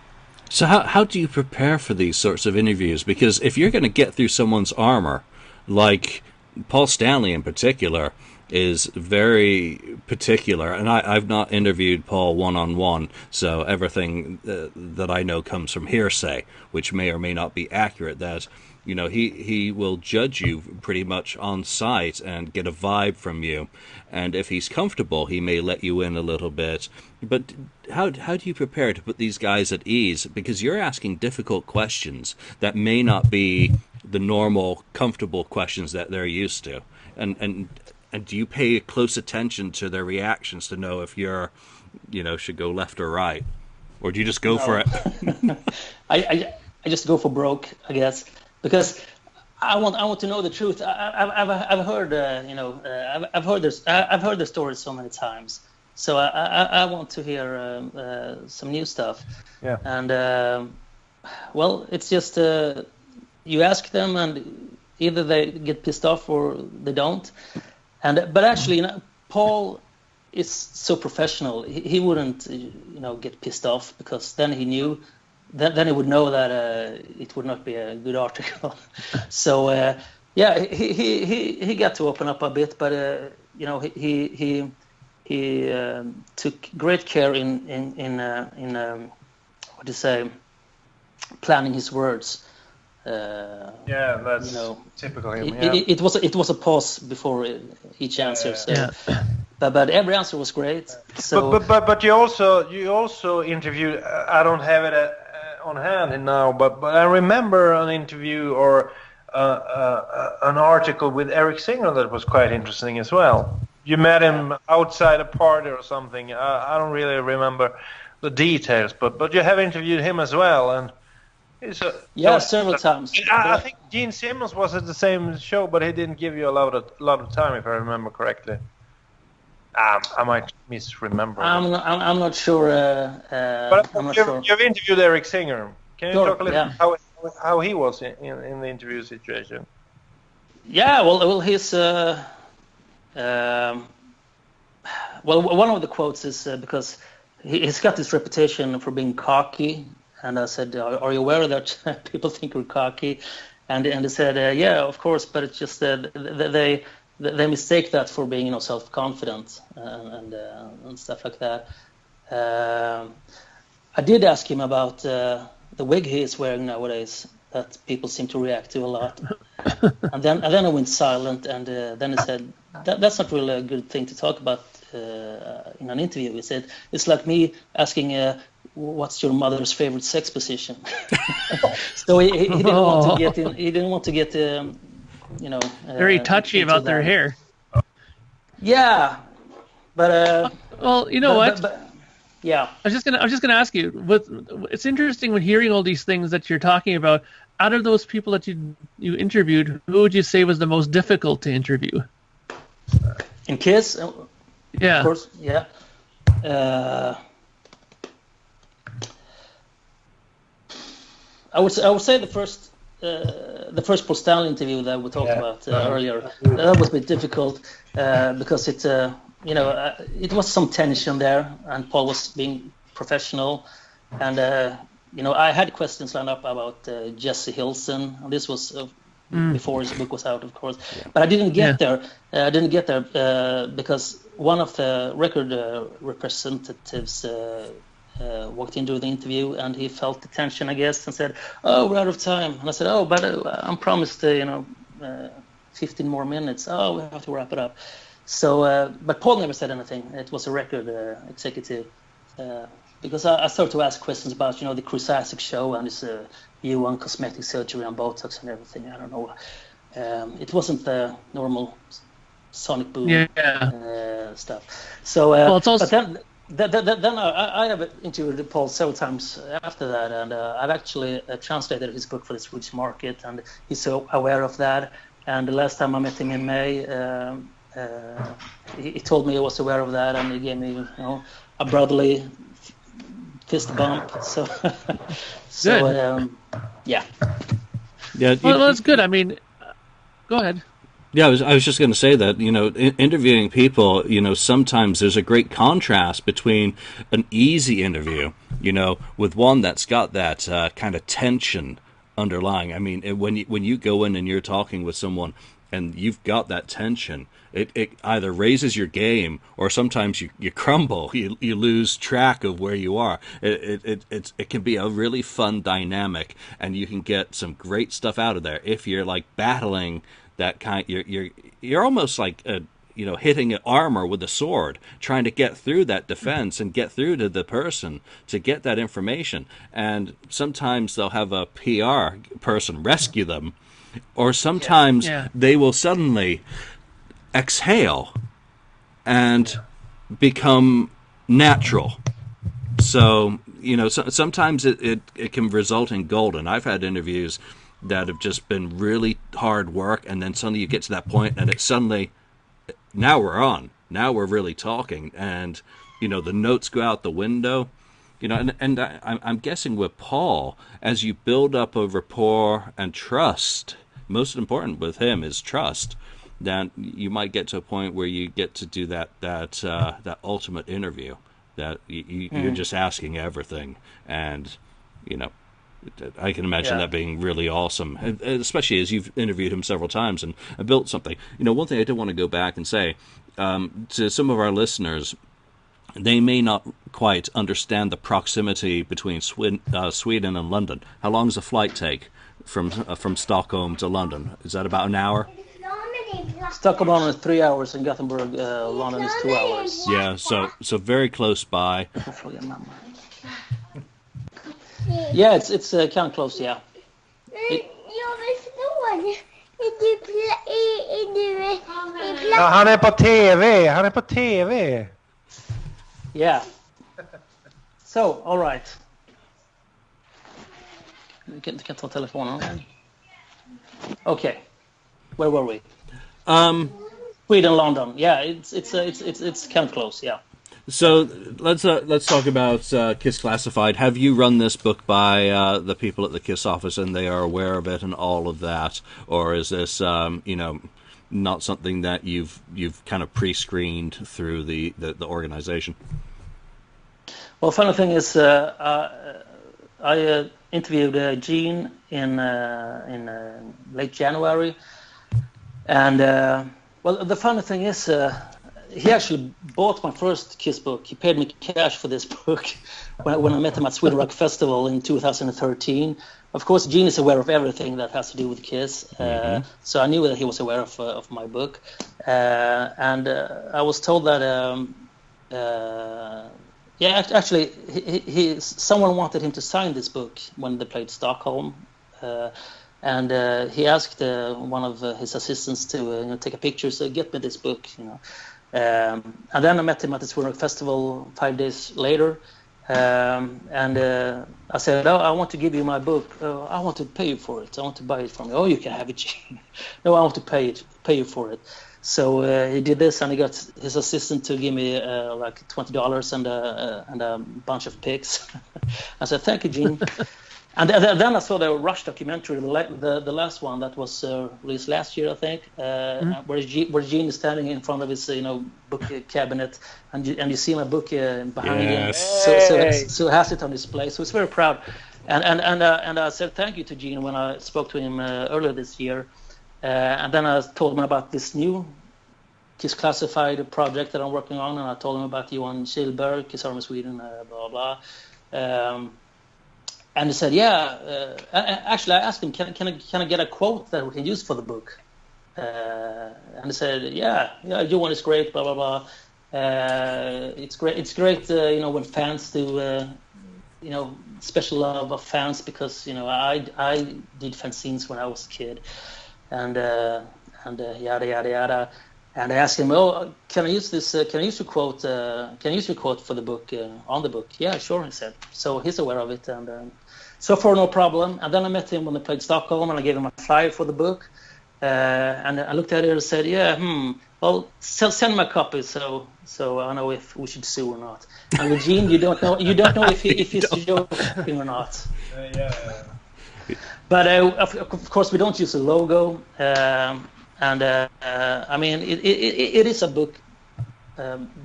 So how do you prepare for these sorts of interviews? Because if you're going to get through someone's armor, like Paul Stanley in particular is very particular, and I've not interviewed Paul one-on-one, so everything that I know comes from hearsay, which may or may not be accurate, that he will judge you pretty much on sight and get a vibe from you, and if he's comfortable, he may let you in a little bit. But how do you prepare to put these guys at ease? Because you're asking difficult questions that may not be the normal, comfortable questions that they're used to. And do you pay close attention to their reactions to know if you're, should go left or right? Or do you just go for it? I just go for broke, I guess. Because I want to know the truth. I've heard I've heard the story so many times. So I want to hear some new stuff. Yeah. And it's just you ask them, and either they get pissed off or they don't. But actually, Paul is so professional. He wouldn't get pissed off, because then he knew. Then he would know that it would not be a good article. So he got to open up a bit, but he took great care in what do you say, planning his words. That's typical him. It was a pause before each answer. But every answer was great. So, but you also interviewed. I don't have it on hand now, but I remember an interview or an article with Eric Singer that was quite interesting as well. You met him outside a party or something. I don't really remember the details, but you have interviewed him as well, and several times. I think Gene Simmons was at the same show, but he didn't give you a lot of time, if I remember correctly. I might misremember. I'm not sure. But I'm not sure. You've interviewed Eric Singer. Can you talk a little bit how he was in the interview situation? Yeah, well, he's one of the quotes is because he's got this reputation for being cocky, and I said, "Are you aware that people think you're cocky?" And they said, "Yeah, of course, but it's just they mistake that for being, self-confident and stuff like that." I did ask him about the wig he is wearing nowadays that people seem to react to a lot, and then I went silent, and then he said, "That's not really a good thing to talk about in an interview." He said, "It's like me asking what's your mother's favorite sex position." So he didn't want to get in. He didn't want to get very touchy about their hair. Yeah, but well, you know what? But, yeah, I was just gonna ask you. It's interesting when hearing all these things that you're talking about. Out of those people that you interviewed, who would you say was the most difficult to interview? In Kiss, yeah, of course, yeah. I would say the first Paul Stanley interview that we talked about earlier. That was a bit difficult because it was some tension there, and Paul was being professional, and I had questions lined up about Jesse Hilson, and this was before his book was out, of course, but I didn't get there. I didn't get there because one of the record representatives walked into the interview, and he felt the tension, I guess, and said, "Oh, we're out of time." And I said, "Oh, but I'm promised 15 more minutes. Oh, we have to wrap it up." So, but Paul never said anything. It was a record executive, because I started to ask questions about the Chris Isaak show and his view on cosmetic surgery and Botox and everything. I don't know. It wasn't the normal Sonic Boom stuff. So, it's also. But then I have interviewed Paul several times after that, and I've actually translated his book for the Swedish market, and he's so aware of that. And the last time I met him in May, he told me he was aware of that, and he gave me a brotherly fist bump. So, yeah. Well, that's good. I mean, go ahead. Yeah, I was just going to say that, interviewing people, sometimes there's a great contrast between an easy interview, with one that's got that kind of tension underlying. I mean, when you go in and you're talking with someone and you've got that tension, it either raises your game or sometimes you crumble, you lose track of where you are. It can be a really fun dynamic, and you can get some great stuff out of there if you're like battling that kind. You're almost like hitting an armor with a sword, trying to get through that defense and get through to the person to get that information. And sometimes they'll have a PR person rescue them, or sometimes they will suddenly exhale and become natural. So sometimes it can result in gold. And I've had interviews that have just been really hard work, and then suddenly you get to that point and it's suddenly, now we're on, now we're really talking, and the notes go out the window, and I'm guessing with Paul, as you build up a rapport and trust, most important with him is trust, then you might get to a point where you get to do that ultimate interview that you're just asking everything, and I can imagine that being really awesome, especially as you've interviewed him several times and built something. One thing I do want to go back and say to some of our listeners, they may not quite understand the proximity between Sweden and London. How long does a flight take from Stockholm to London? Is that about an hour? Stockholm, London is 3 hours, and Gothenburg, London is 2 hours. Yeah, so very close by. Yeah, it's kind of close, yeah. Han är på TV. Yeah. So, all right. Du kan ta telefonen. Okay. Where were we? Sweden, London. Yeah, it's kind of close. Yeah. So let's talk about Kiss Classified. Have you run this book by the people at the Kiss office and they are aware of it and all of that, or is this not something that you've kind of pre-screened through the organization? Well, funny thing is, I interviewed Gene in late January, and well, the funny thing is, he actually bought my first Kiss book. He paid me cash for this book when I met him at Sweden Rock Festival in 2013. Of course, Gene is aware of everything that has to do with Kiss, so I knew that he was aware of my book, and I was told that. Actually, someone wanted him to sign this book when they played Stockholm, and he asked one of his assistants to take a picture. So get me this book, and then I met him at the Sweden Rock Festival 5 days later, and I said, "Oh, I want to give you my book. I want to pay you for it. I want to buy it from you." "Oh, you can have it, Gene." "No, I want to pay you for it." So he did this, and he got his assistant to give me like $20 and a bunch of pics. I said, "Thank you, Gene." And then I saw the Rush documentary, the last one that was released last year, I think, where Gene is standing in front of his book cabinet, and you see my book behind him. So he has it on display. So it's very proud. And I said thank you to Gene when I spoke to him earlier this year. And then I told him about this new Kiss Classified project that I'm working on, and I told him about Johan Kihlberg, Kiss Army Sweden, blah blah. And he said, actually I asked him, can I get a quote that we can use for the book? And he said, yeah, Johan is great, blah blah blah. It's great, when fans do, special love of fans, because I did fanzines when I was a kid. And yada yada yada, and I asked him, "Oh, can I use this? Can I use your quote? Can I use your quote for the book on the book?" "Yeah, sure," he said. So he's aware of it, and so far no problem. And then I met him when they played Stockholm, and I gave him a flyer for the book, and I looked at it and said, "Yeah, well, send me a copy, so I know if we should sue or not." And with Gene, you don't know if he's joking or not. But of course, we don't use a logo, and I mean, it is a book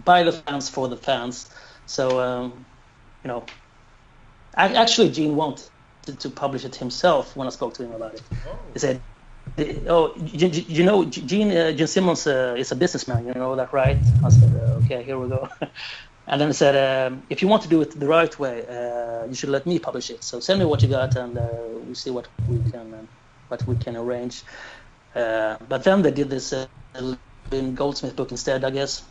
by the fans for the fans. So actually, Gene wanted to publish it himself when I spoke to him about it. He said, "Oh, Gene Simmons is a businessman. You know that, right?" I said, "Okay, here we go." And then he said, "If you want to do it the right way, you should let me publish it. So send me what you got, and we'll see what we can arrange." But then they did this Goldsmith book instead, I guess.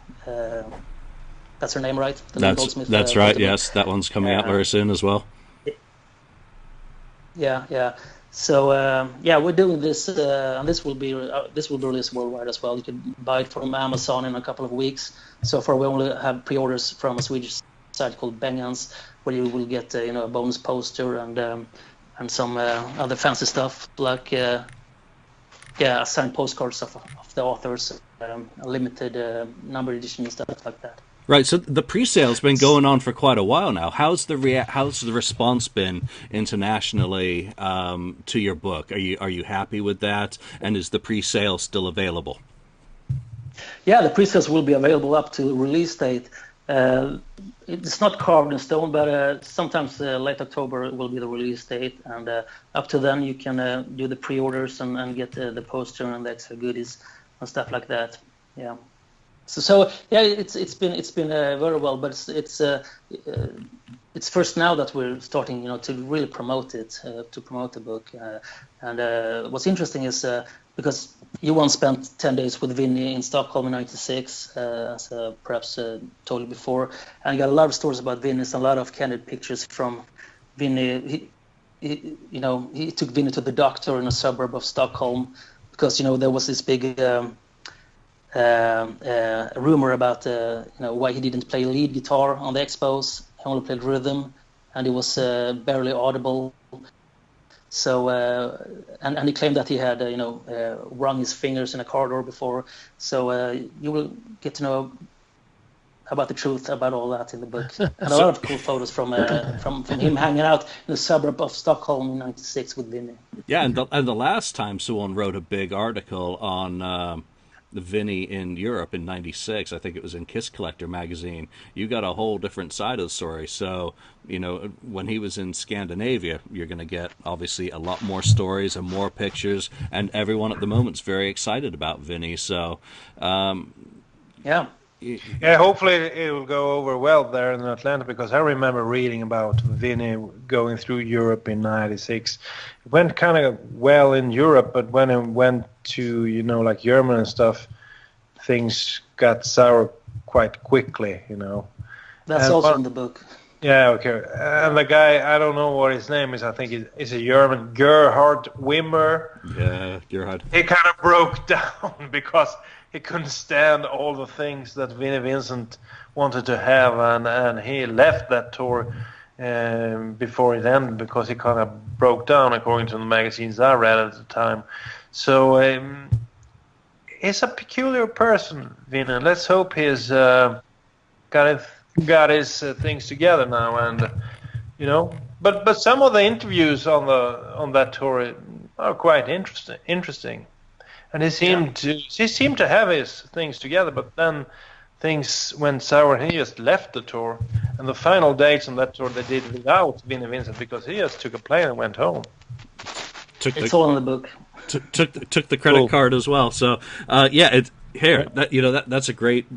That's her name, right? That's right. Yes, that one's coming out very soon as well. Yeah. So we're doing this, and this will be released worldwide as well. You can buy it from Amazon in a couple of weeks. So far, we only have pre-orders from a Swedish site called Bengans, where you will get a bonus poster and some other fancy stuff like signed postcards of the authors, a limited number edition and stuff like that. Right, so the pre-sale's been going on for quite a while now. How's the response been internationally to your book? Are you happy with that? And is the pre-sale still available? Yeah, the pre-sales will be available up to release date. It's not carved in stone, but sometimes late October will be the release date, and up to then you can do the pre-orders and get the poster and the extra goodies and stuff like that. Yeah. So yeah, it's been very well, but it's first now that we're starting, to really promote it, to promote the book. And what's interesting is because Johan spent 10 days with Vinnie in Stockholm in '96, as perhaps told you before, and got a lot of stories about Vinnie, and a lot of candid pictures from Vinnie. He took Vinnie to the doctor in a suburb of Stockholm because there was this big rumor about why he didn't play lead guitar on the expos. He only played rhythm, and he was barely audible. So and he claimed that he had wrung his fingers in a corridor before. So you will get to know about the truth about all that in the book, and a lot of cool photos from him hanging out in the suburb of Stockholm in '96 with Vinnie. Yeah, and the last time someone wrote a big article on Vinnie in Europe in '96, I think it was in Kiss Collector magazine, you got a whole different side of the story. So, when he was in Scandinavia, you're going to get obviously a lot more stories and more pictures, and everyone at the moment's very excited about Vinnie. So, yeah. Yeah, hopefully it will go over well there in Atlanta, because I remember reading about Vinnie going through Europe in '96. It went kind of well in Europe, but when it went to, like Germany and stuff, things got sour quite quickly, That's and also in the book. Yeah, okay. And the guy, I don't know what his name is, I think it's a German, Gerhard Wimmer. Yeah, Gerhard. He kind of broke down because he couldn't stand all the things that Vinnie Vincent wanted to have, and he left that tour before it ended because he kind of broke down, according to the magazines I read at the time. So he's a peculiar person, Vinnie. Let's hope he's got his things together now, and But some of the interviews on that tour are quite interesting. And he seemed to have his things together, but then things went sour and he just left the tour. And the final dates on that tour they did without Vinnie Vincent, because he just took a plane and went home. It's all in the book. Took the credit card as well. So it's here. That's a great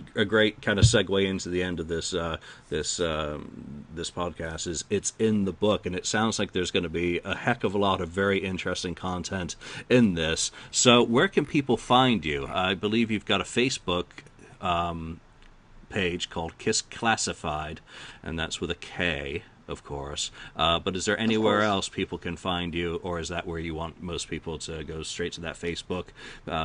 kind of segue into the end of this this podcast. It's in the book, and it sounds like there's going to be a heck of a lot of very interesting content in this. So where can people find you? I believe you've got a Facebook page called Klassified, and that's with a K, of course. But is there anywhere else people can find you, or is that where you want most people to go straight to that Facebook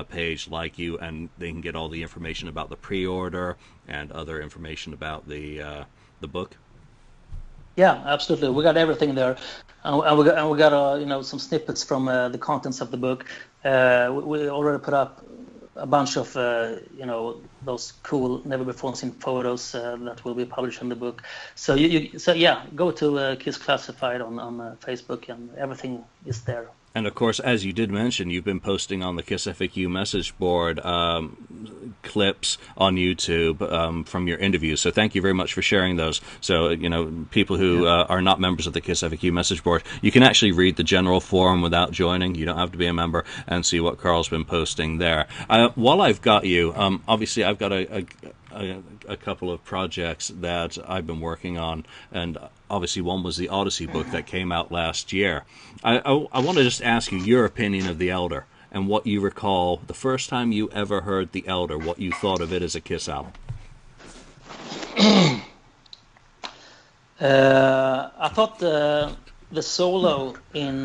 page like you, and they can get all the information about the pre-order and other information about the book? Yeah, absolutely. We got everything there, and we got some snippets from the contents of the book. We already put up a bunch of those cool, never before seen photos that will be published in the book. So go to Kiss Klassified on Facebook, and everything is there. And of course, as you did mention, you've been posting on the KissFAQ message board clips on YouTube from your interviews. So thank you very much for sharing those. So, people who are not members of the KissFAQ message board, you can actually read the general forum without joining. You don't have to be a member, and see what Carl's been posting there. While I've got you, obviously I've got a couple of projects that I've been working on, and obviously one was the Odyssey book that came out last year. I want to just ask you your opinion of The Elder, and what you recall the first time you ever heard The Elder, what you thought of it as a Kiss album. I thought the solo in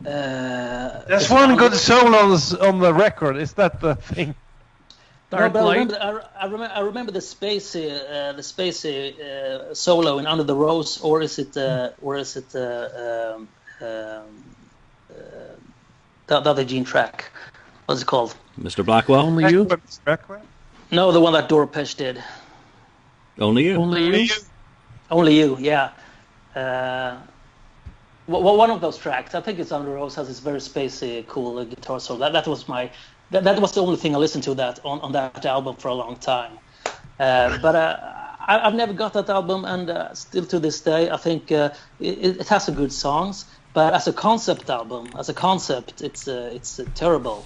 there's one good solo on the record. Is that the thing? No, but I remember the spacey solo in Under the Rose, or is it the other Gene track? What's it called? Mr. Blackwell? Only You? No, the one that Dorpesh did. Only You? Only You, yeah. One of those tracks, I think it's Under the Rose, has this very spacey, cool guitar solo. That was my that was the only thing I listened to that on that album for a long time. But I've never got that album, and still to this day, I think it has some good songs. But as a concept album, it's terrible,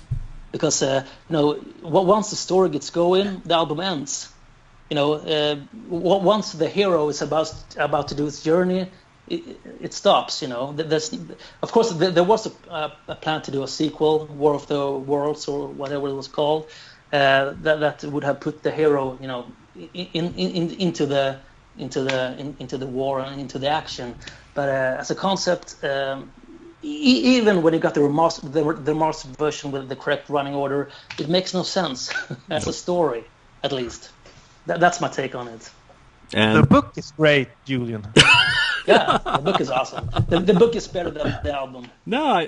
because once the story gets going, the album ends. Once the hero is about to do his journey, it stops. Of course, there was a plan to do a sequel, War of the Worlds or whatever it was called, that would have put the hero, into the war and into the action. But as a concept, even when you got the remastered version with the correct running order, it makes no sense as a story, at least. That's my take on it. And the book is great, Julian. Yeah, the book is awesome. The book is better than the album. No, I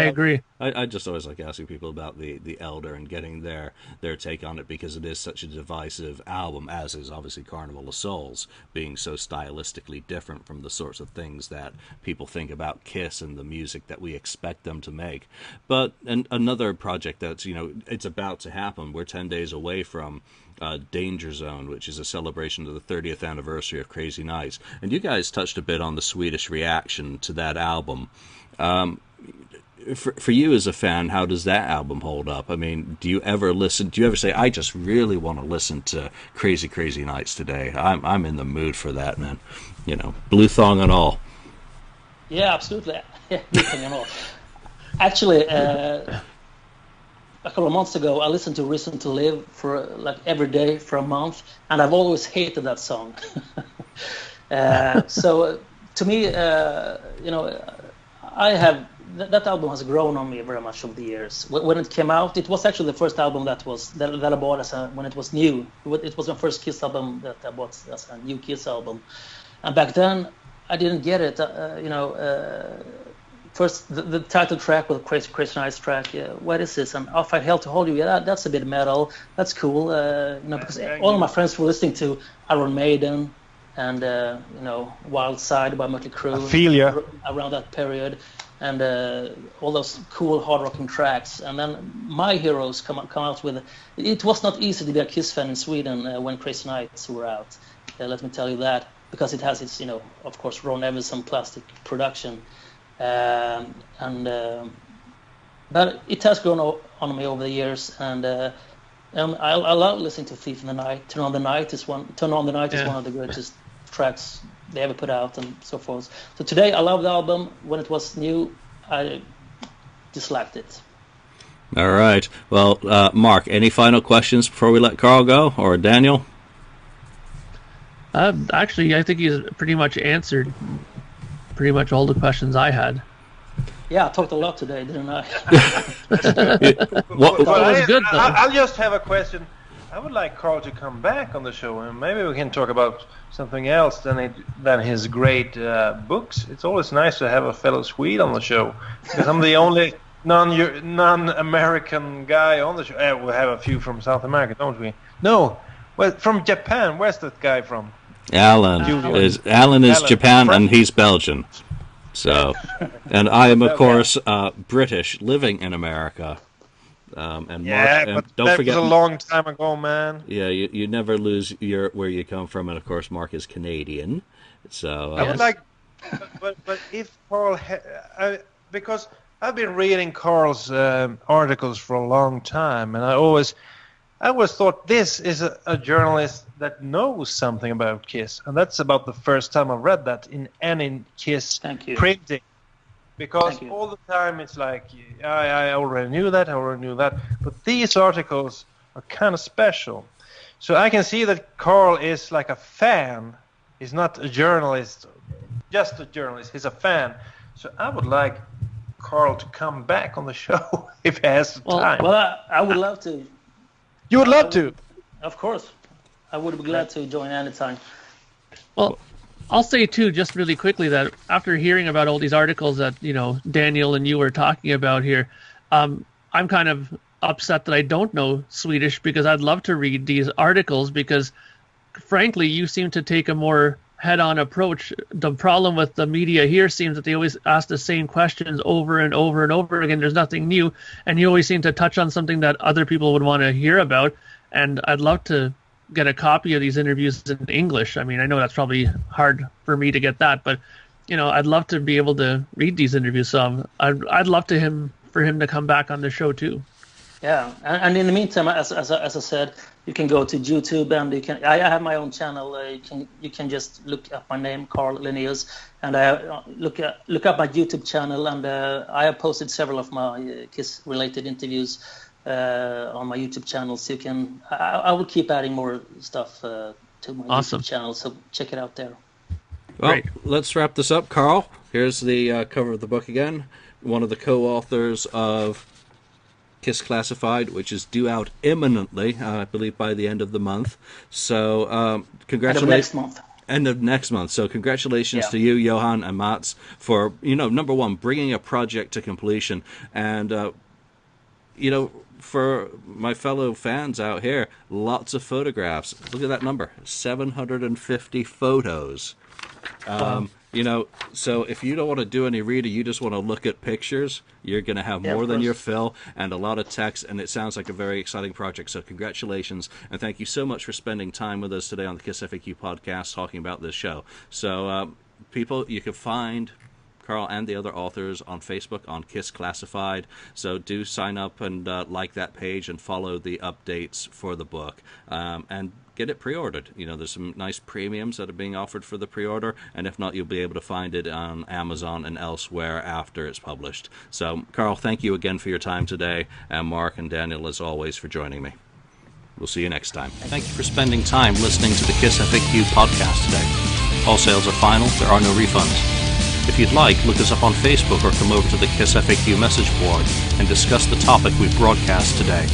agree. I just always like asking people about the Elder and getting their take on it, because it is such a divisive album, as is obviously Carnival of Souls, being so stylistically different from the sorts of things that people think about Kiss and the music that we expect them to make. But another project that's, it's about to happen, we're 10 days away from Danger Zone, which is a celebration of the 30th anniversary of Crazy Nights. And you guys touched a bit on the Swedish reaction to that album. For you as a fan, how does that album hold up? I mean, do you ever say, I just really want to listen to Crazy Crazy Nights today? I'm in the mood for that, man. Blue thong and all. Yeah, absolutely. Yeah, blue thong and all. Actually, a couple of months ago, I listened to Reason to Live for every day for a month, and I've always hated that song. So to me, that album has grown on me very much over the years. When it came out, it was actually the first album that I bought when it was new. It was my first Kiss album that I bought as a new Kiss album, and back then I didn't get it. First, the title track with Crazy Crazy Nights track. What is this? And I'll Fight Hell to Hold You. Yeah, that's a bit metal. That's cool. Because all of my friends were listening to Iron Maiden and Wild Side by Mötley Crüe around that period, and all those cool hard rocking tracks. And then my heroes come out with. It was not easy to be a Kiss fan in Sweden when Crazy Nights were out. Let me tell you that, because it has its of course Ron Evison plastic production. But it has grown on me over the years, and I love listening to Thief in the Night. Turn on the Night is one of the greatest tracks they ever put out, and so forth. So today I love the album. When it was new, I disliked it. All right. Well, Mark, any final questions before we let Carl go, or Daniel? Actually, I think he's pretty much answered pretty much all the questions I had. Yeah, I talked a lot today, didn't I? Well, was good, though. I'll just have a question. I would like Carl to come back on the show, and maybe we can talk about something else than his great books. It's always nice to have a fellow Swede on the show, because I'm the only non-American guy on the show. We have a few from South America, don't we? No, well, from Japan. Where's that guy from? Alan is Japan, and he's Belgian. So, and I am of course British, living in America. And yeah, Mark, but that was a long time ago, man. Yeah, you never lose where you come from, and of course Mark is Canadian. So I would like, but if Carl, because I've been reading Carl's articles for a long time, and I always thought this is a journalist that knows something about Kiss, and that's about the first time I read that in any Kiss printing. Because all the time it's like, I already knew that, but these articles are kind of special. So I can see that Carl is like a fan. He's not a journalist, just a journalist. He's a fan. So I would like Carl to come back on the show if he has the time. Well, I would love to. You would love to? Of course. I would be glad to join anytime. Well, I'll say, too, just really quickly, that after hearing about all these articles that, Daniel and you were talking about here, I'm kind of upset that I don't know Swedish, because I'd love to read these articles, because, frankly, you seem to take a more head-on approach. The problem with the media here seems that they always ask the same questions over and over and over again. There's nothing new, and you always seem to touch on something that other people would want to hear about. And I'd love to get a copy of these interviews in English. I mean, I know that's probably hard for me to get that, but I'd love to be able to read these interviews. So I'd love for him to come back on the show too. Yeah, and in the meantime, as I said, you can go to YouTube, and I have my own channel. You can just look up my name, Carl Linnaeus, and look up my YouTube channel, and I have posted several of my Kiss-related interviews on my YouTube channel. So I will keep adding more stuff to my YouTube channel. So check it out there. Well, Great. Let's wrap this up, Carl. Here's the cover of the book again. One of the co-authors of Kiss Classified, which is due out imminently, I believe by the end of the month. So congratulations. End of next month. So congratulations to you, Johan and Mats, for, number one, bringing a project to completion. And, for my fellow fans out here, lots of photographs. Look at that number, 750 photos. Wow. So if you don't want to do any reading, you just want to look at pictures, you're going to have more than your fill, and a lot of text, and it sounds like a very exciting project. So congratulations, and thank you so much for spending time with us today on the KissFAQ podcast talking about this show. So people, you can find Carl and the other authors on Facebook on Kiss Classified. So do sign up and like that page and follow the updates for the book. And get it pre-ordered. There's some nice premiums that are being offered for the pre-order, and if not, you'll be able to find it on Amazon and elsewhere after it's published. So, Carl, thank you again for your time today, and Mark and Daniel, as always, for joining me. We'll see you next time. Thank you for spending time listening to the KissFAQ podcast today. All sales are final. There are no refunds. If you'd like, look us up on Facebook or come over to the KissFAQ message board and discuss the topic we broadcast today.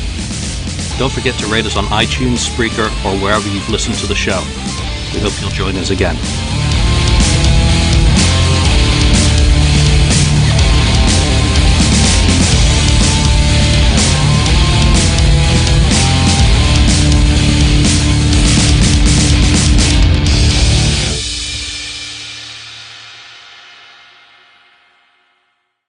Don't forget to rate us on iTunes, Spreaker, or wherever you've listened to the show. We hope you'll join us again.